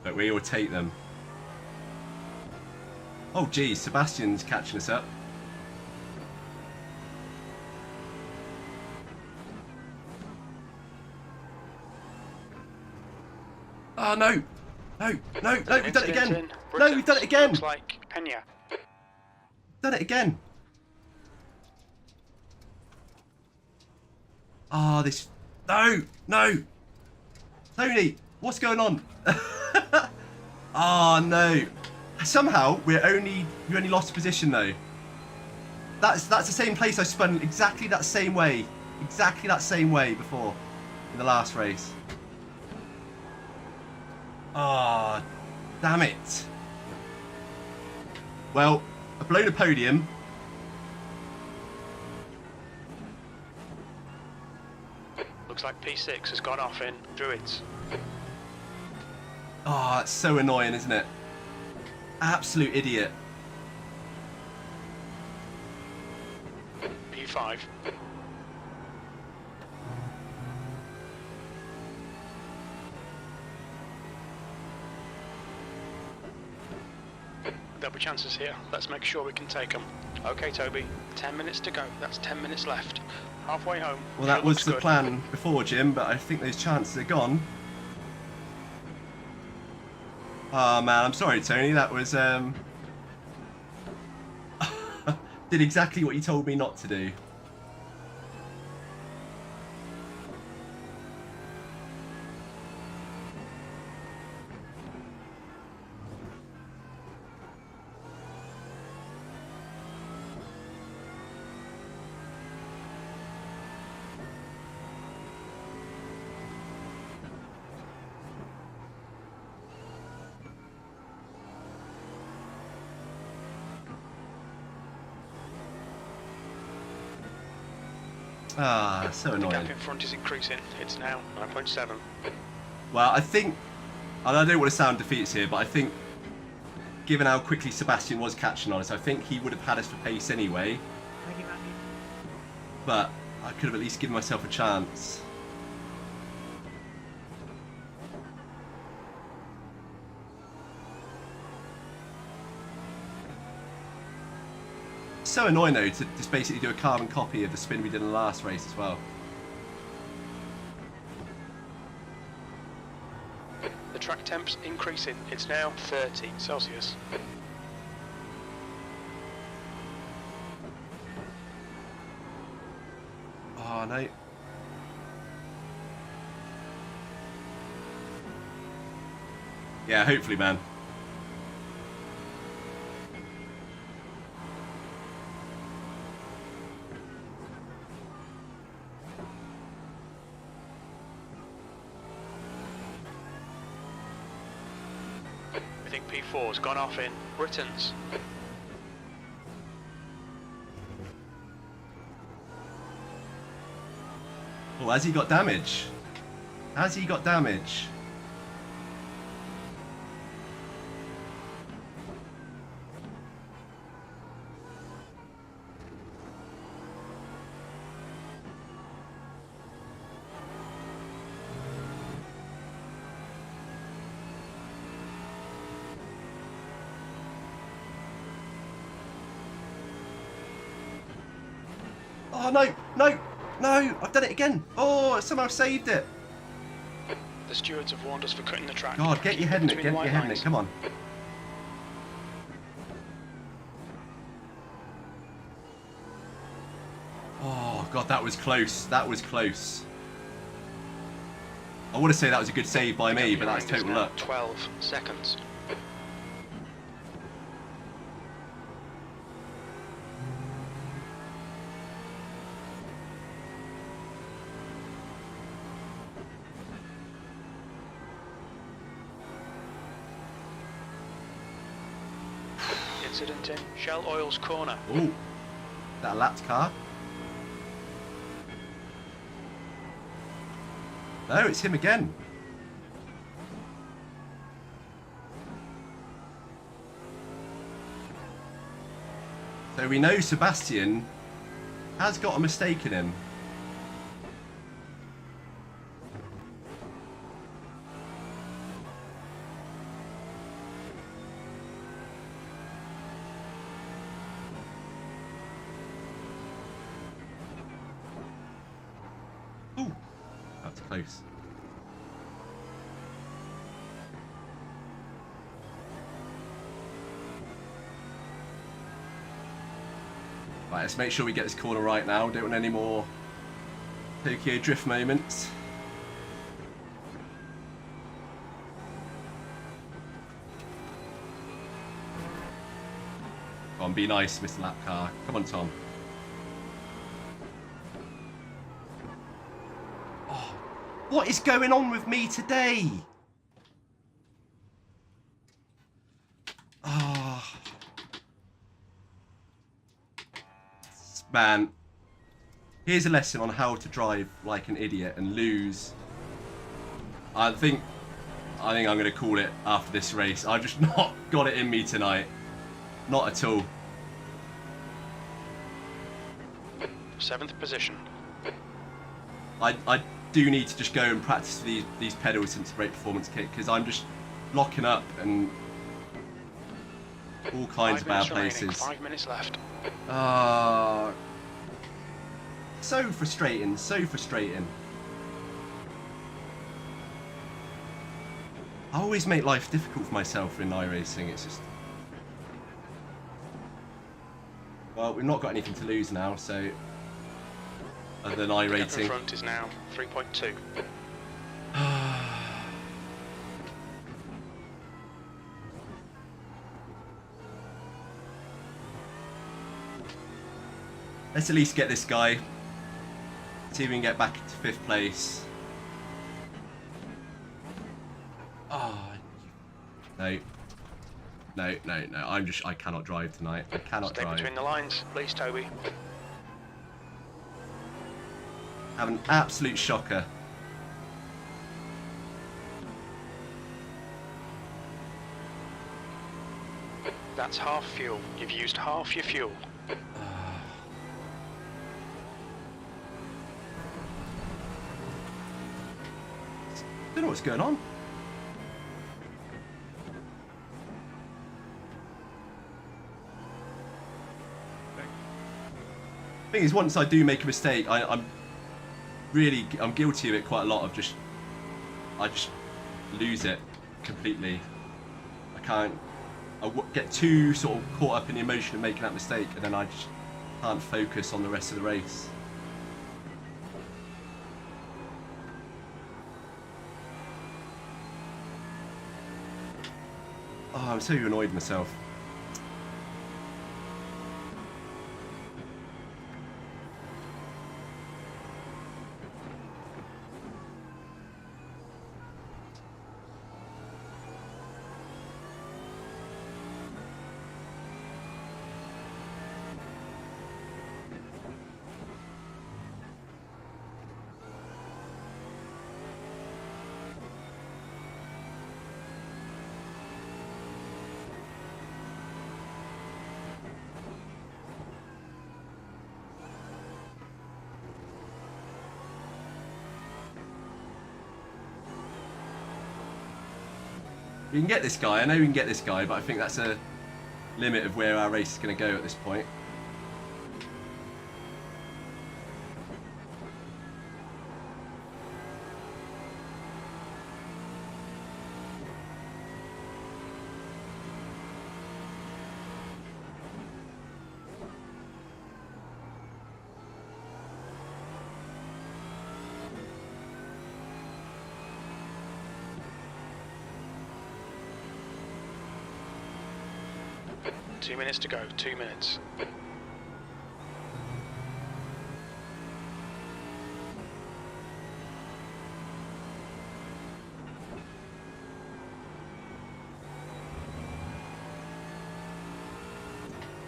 But we will take them. Oh, geez, Sebastian's catching us up. Oh, no. No, no, no, we've done it again. No, we've done it again. Looks like Pena. Done it again. Ah, this... No, no. Tony, what's going on? Ah, no. Somehow, we only lost position, though. That's the same place I spun exactly that same way. Exactly that same way before. In the last race. Ah, damn it. Well, I've blown a podium. Looks like P6 has gone off in Druids. Oh, it's so annoying, isn't it? Absolute idiot. P5. There'll be chances here. Let's make sure we can take them. Okay, Toby. 10 minutes to go. That's 10 minutes left. Halfway home. Well, that was the plan before, Jim, but I think those chances are gone. Oh, man, I'm sorry, Tony. That was, did exactly what you told me not to do. Ah, so The annoying. gap in front is increasing. It's now 9.7. Well, I think, and I don't want to sound defeats here, but I think, given how quickly Sebastian was catching on us, I think he would have had us for pace anyway. Thank you, Matthew. But I could have at least given myself a chance. So annoying though to just basically do a carbon copy of the spin we did in the last race as well. The track temp's increasing. It's now 30 Celsius. Oh no. Yeah, hopefully, man. I think P4's gone off in Britain's. Oh, has he got damage? Has he got damage? Oh no, no, no, I've done it again. Oh, I somehow saved it. The stewards have warned us for cutting the track. God, get your head in it, Between get the your white head in it, lines. come on. Oh God, that was close, that was close. I want to say that was a good save by me, but that's Behind is total now luck. 12 seconds. Incident in Shell Oil's corner. Oh, is that a lapped car? No, it's him again. So we know Sebastian has got a mistake in him. Ooh, that's close. Right, let's make sure we get this corner right now. Don't want any more Tokyo drift moments. Come on, be nice, Mr. Lap Car. Come on, Tom. Oh, what is going on with me today? Man, here's a lesson on how to drive like an idiot and lose. I think I'm going to call it after this race. I've just not got it in me tonight. Not at all. 7th position. I do need to just go and practice these pedals into brake performance kit, because I'm just locking up and all kinds of bad places. 5 minutes left. So frustrating, so frustrating. I always make life difficult for myself in iRacing. It's just... Well, we've not got anything to lose now, so... Other than iRacing. The front is now 3.2. Let's at least get this guy. See if we can get back into 5th place. Oh, no. No. I cannot drive tonight. I cannot Stay drive. between the lines, please, Toby. Have an absolute shocker. That's half fuel. You've used half your fuel. Don't know what's going on. Thing is, once I do make a mistake, I'm guilty of it quite a lot. I just lose it completely. I get too sort of caught up in the emotion of making that mistake, and then I just can't focus on the rest of the race. Oh, I'm so annoyed with myself. We can get this guy. I know we can get this guy, but I think that's a limit of where our race is going to go at this point. Two minutes to go, 2 minutes.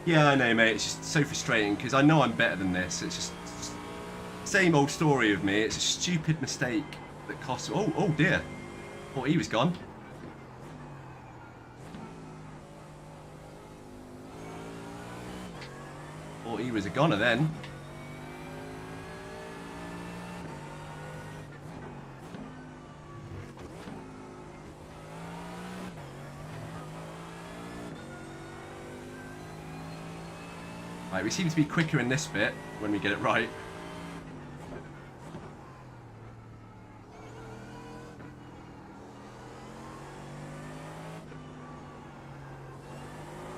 Yeah, I know, mate. It's just so frustrating because I know I'm better than this. It's just same old story of me. It's a stupid mistake that costs. Oh dear. Thought he was gone. Thought he was a goner then. Right, we seem to be quicker in this bit when we get it right.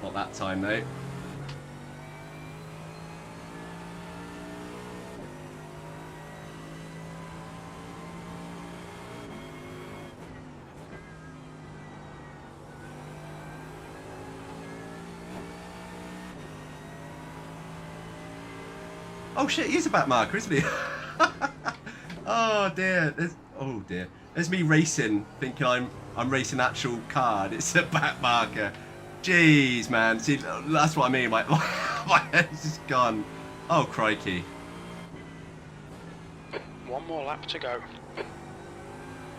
Not that time though. Oh shit, he is a back marker, isn't he? Oh dear. Oh dear. There's me racing, thinking I'm racing actual card. It's a back marker. Jeez, man. See, that's what I mean. My head's just gone. Oh crikey. One more lap to go.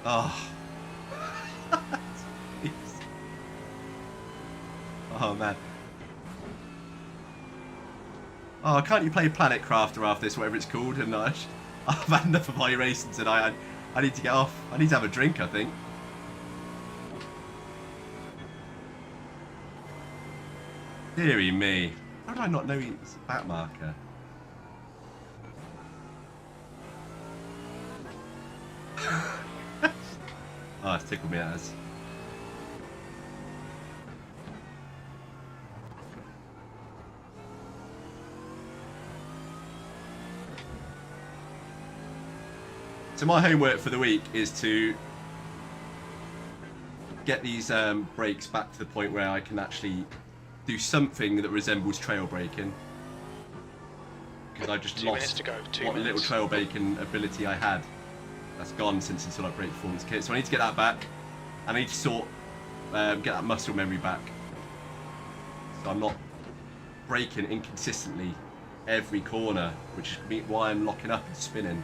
Oh. Jeez. Oh man. Oh, can't you play Planet Crafter after this, whatever it's called? And I've had enough of iRacing tonight. I need to get off. I need to have a drink, I think. Deary me. How did I not know he was a back marker? Oh, it's tickled me as. So my homework for the week is to get these brakes back to the point where I can actually do something that resembles trail braking. Because I've just 2 lost minutes to go. 2 what minutes. little trail braking ability I had. That's gone since it's like brake performance kit. So I need to get that back. I need to get that muscle memory back. So I'm not braking inconsistently every corner, which is why I'm locking up and spinning.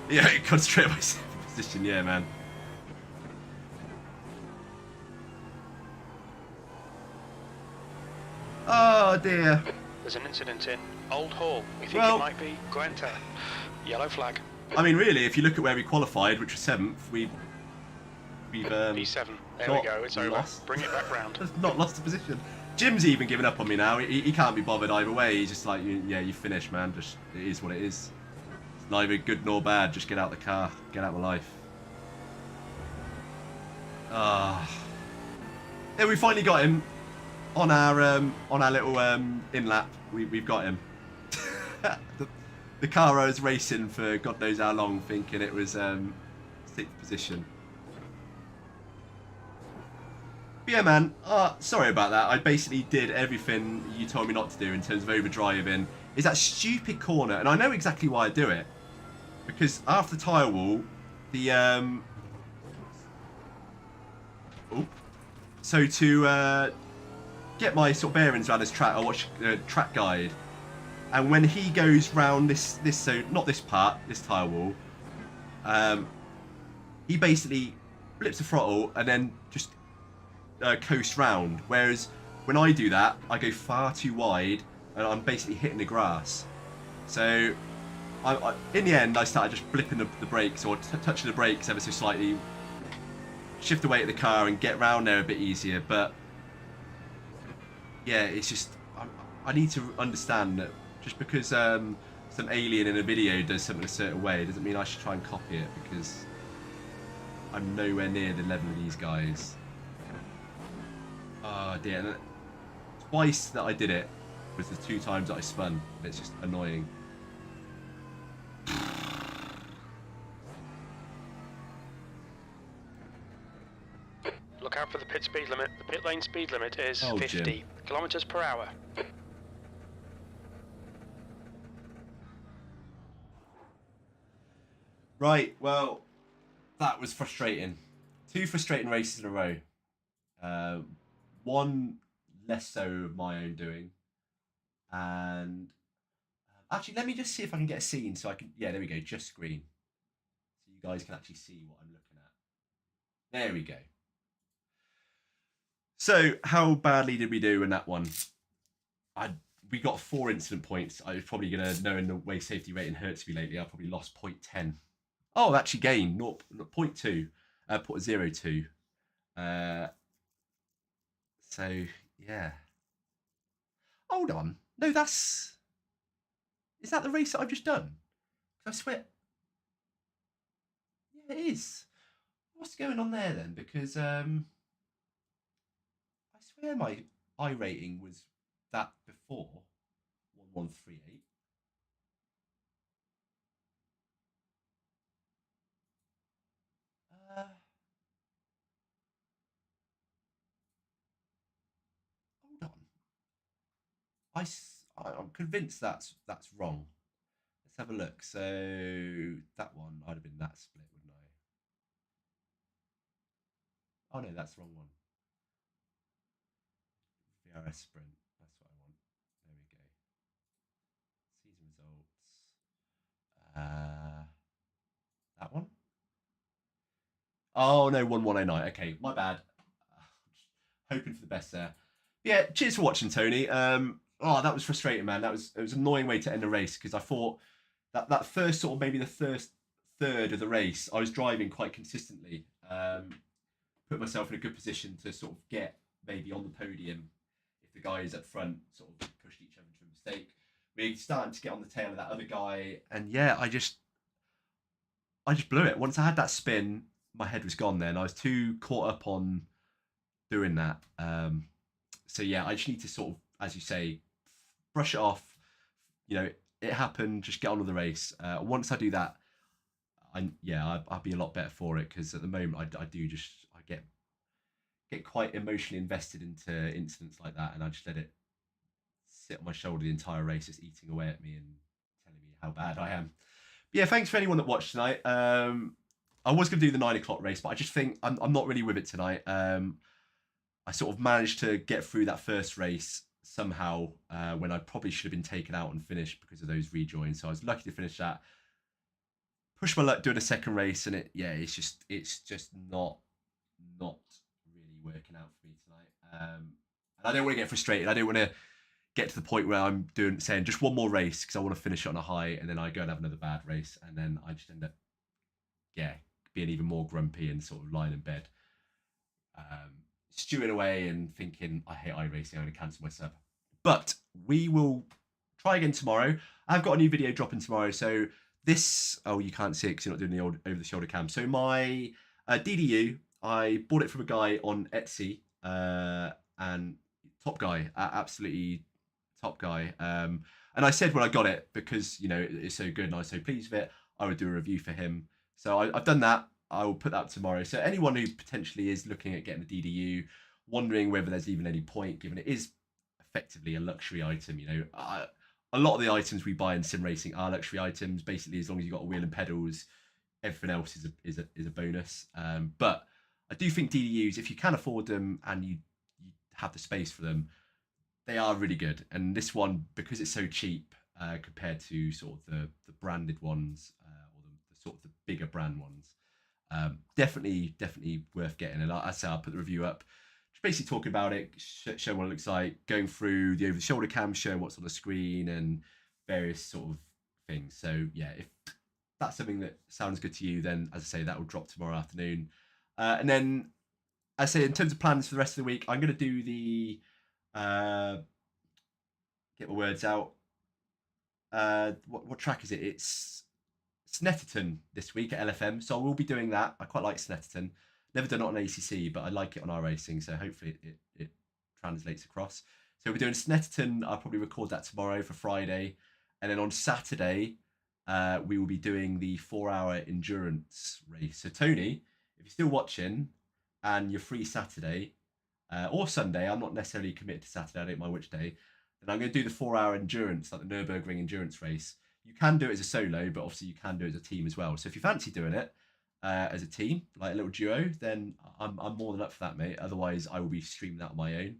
Yeah, concentrate on my position, yeah, man. Oh dear. There's an incident in Old Hall. We think Well- it might be Gwenta. Yellow flag. I mean, really, if you look at where we qualified, which was 7th, we've P7. There we not go. It's over. lost. Bring it back round. not lost the position. Jim's even given up on me now. He can't be bothered either way. He's just like, yeah, you finished, man. Just it is what it is. It's neither good nor bad. Just get out the car. Get out of my life. Ah. Yeah, we finally got him on our little in lap. We've got him. The car I was racing for God knows how long, thinking it was 6th position. But yeah, man. Sorry about that. I basically did everything you told me not to do in terms of overdriving. Is that stupid corner, and I know exactly why I do it. Because after the tyre wall, the so to get my sort of bearings around this track, I watch track guide, and when he goes round this so not this part, this tyre wall, he basically flips the throttle and then just coasts round. Whereas when I do that, I go far too wide and I'm basically hitting the grass. So in the end, I started just flipping the brakes or touching the brakes ever so slightly, shift the weight of the car and get round there a bit easier. But yeah, it's just I need to understand that just because some alien in a video does something a certain way doesn't mean I should try and copy it, because I'm nowhere near the level of these guys. Oh dear. And twice that I did it was the 2 times that I spun. It's just annoying. Look out for the pit speed limit. The pit lane speed limit is Oh, 50 Jim. kilometers per hour. Right, well, that was frustrating. 2 frustrating races in a row. One less so of my own doing. And actually, let me just see if I can get a scene so I can. Yeah, there we go. Just screen, so you guys can actually see what I'm looking at. There we go. So, how badly did we do in that one? We got 4 incident points. I was probably going to, knowing the way safety rating hurts me lately, I probably lost 0.10. Oh, actually gained 0.2, 0.02. So, yeah. Hold on. No, is that the race that I've just done? I swear. Yeah, it is. What's going on there then? Because I swear my iRating was that before 1138. Hold on. I'm convinced that's wrong. Let's have a look. So that one, I'd have been that split, wouldn't I? Oh no, that's the wrong one. VRS sprint. That's what I want. There we go. Season results. That one. Oh no, 1109. Okay, my bad. Hoping for the best there. Yeah, cheers for watching, Tony. Oh, that was frustrating, man. It was an annoying way to end the race because I thought that first sort of maybe the first third of the race, I was driving quite consistently. Put myself in a good position to sort of get maybe on the podium if the guys up front sort of pushed each other to a mistake. We're starting to get on the tail of that other guy, and yeah, I just blew it. Once I had that spin, my head was gone then. I was too caught up on doing that. So yeah, I just need to sort of, as you say, brush it off. You know, it happened. Just get on with the race. Once I do that, I'll be a lot better for it because at the moment I get quite emotionally invested into incidents like that, and I just let it sit on my shoulder the entire race, just eating away at me and telling me how bad I am. But yeah, thanks for anyone that watched tonight. I was going to do the 9 o'clock race, but I just think I'm not really with it tonight. I sort of managed to get through that first race somehow when I probably should have been taken out and finished because of those rejoins. So I was lucky to finish that. Pushed my luck doing a second race, and it's just not really working out for me tonight. And I don't want to get frustrated. I don't want to get to the point where I'm saying just one more race because I want to finish it on a high, and then I go and have another bad race, and then I just end up being even more grumpy and sort of lying in bed, stewing away and thinking I hate iRacing. I'm going to cancel my sub. But we will try again tomorrow. I've got a new video dropping tomorrow, so this you can't see it because you're not doing the old over the shoulder cam. So my DDU, I bought it from a guy on Etsy, and top guy, absolutely top guy. And I said when I got it, because it's so good and I was so pleased with it, I would do a review for him. So I've done that. I will put that up tomorrow. So anyone who potentially is looking at getting a DDU, wondering whether there's even any point, given it is effectively a luxury item. A lot of the items we buy in sim racing are luxury items. Basically, as long as you've got a wheel and pedals, everything else is a bonus. But I do think DDUs, if you can afford them and you have the space for them, they are really good. And this one, because it's so cheap compared to sort of the branded ones or the sort of the bigger brand ones, definitely worth getting. And I say I'll put the review up, just basically talking about it, showing what it looks like, going through the over the shoulder cam, showing what's on the screen and various sort of things. So yeah, if that's something that sounds good to you, then as I say, that will drop tomorrow afternoon. And then as I say, in terms of plans for the rest of the week, I'm going to do the get my words out. What track is it? It's Snetterton this week at LFM, so I will be doing that. I quite like Snetterton. Never done it on ACC, but I like it on iRacing, so hopefully it translates across. So we're doing Snetterton. I'll probably record that tomorrow for Friday, and then on Saturday we will be doing the 4-hour endurance race. So Tony, if you're still watching and you're free Saturday or Sunday, I'm not necessarily committed to Saturday. I don't mind which day. Then I'm going to do the 4-hour endurance, like the Nürburgring endurance race. You can do it as a solo, but obviously you can do it as a team as well. So if you fancy doing it as a team, like a little duo, then I'm more than up for that, mate. Otherwise, I will be streaming that on my own.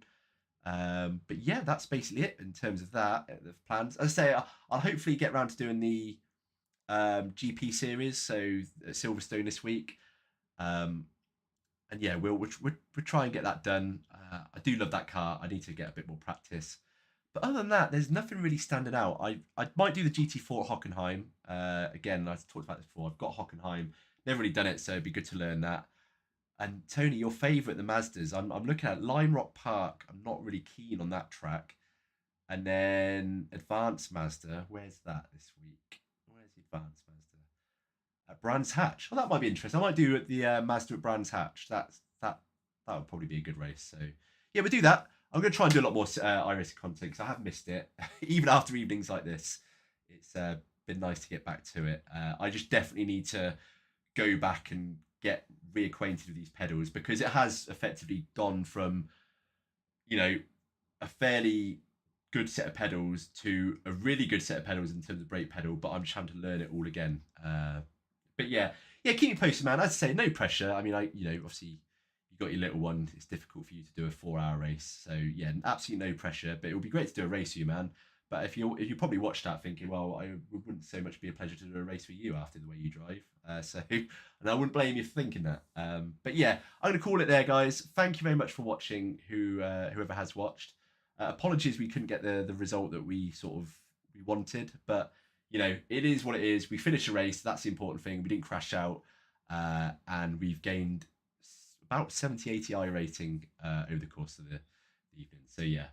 But yeah, that's basically it in terms of that. The plans. As I say, I'll hopefully get around to doing the GP series, so at Silverstone this week. And yeah, we'll try and get that done. I do love that car. I need to get a bit more practice. But other than that, there's nothing really standing out. I might do the GT4 at Hockenheim. Again, I've talked about this before. I've got Hockenheim. Never really done it, so it'd be good to learn that. And Tony, your favourite, the Mazdas. I'm looking at Lime Rock Park. I'm not really keen on that track. And then Advanced Mazda. Where's that this week? Where's the Advanced Mazda? At Brands Hatch. Well, that might be interesting. I might do the Mazda at Brands Hatch. That would probably be a good race. So yeah, we'll do that. I'm going to try and do a lot more iRacing content because I have missed it. Even after evenings like this, it's been nice to get back to it. I just definitely need to go back and get reacquainted with these pedals because it has effectively gone from, you know, a fairly good set of pedals to a really good set of pedals in terms of brake pedal, but I'm just having to learn it all again. But yeah, keep me posted, man. As I say, no pressure. I mean, obviously you got your little one. It's difficult for you to do a 4-hour race, so yeah, absolutely no pressure. But it would be great to do a race with you, man. But if you probably watched that thinking, well, it wouldn't so much be a pleasure to do a race with you after the way you drive. And I wouldn't blame you for thinking that. But yeah, I'm going to call it there, guys. Thank you very much for watching, whoever has watched. Apologies we couldn't get the result that we wanted, but you know, it is what it is. We finished a race. That's the important thing. We didn't crash out, and we've gained about 70-80 I rating over the course of the evening. So yeah.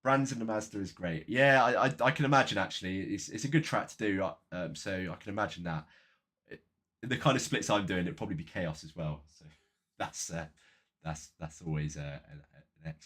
Brands and the Mazda is great. Yeah, I can imagine actually. It's a good track to do. So I can imagine that. The kind of splits I'm doing, it'd probably be chaos as well. So that's always an X.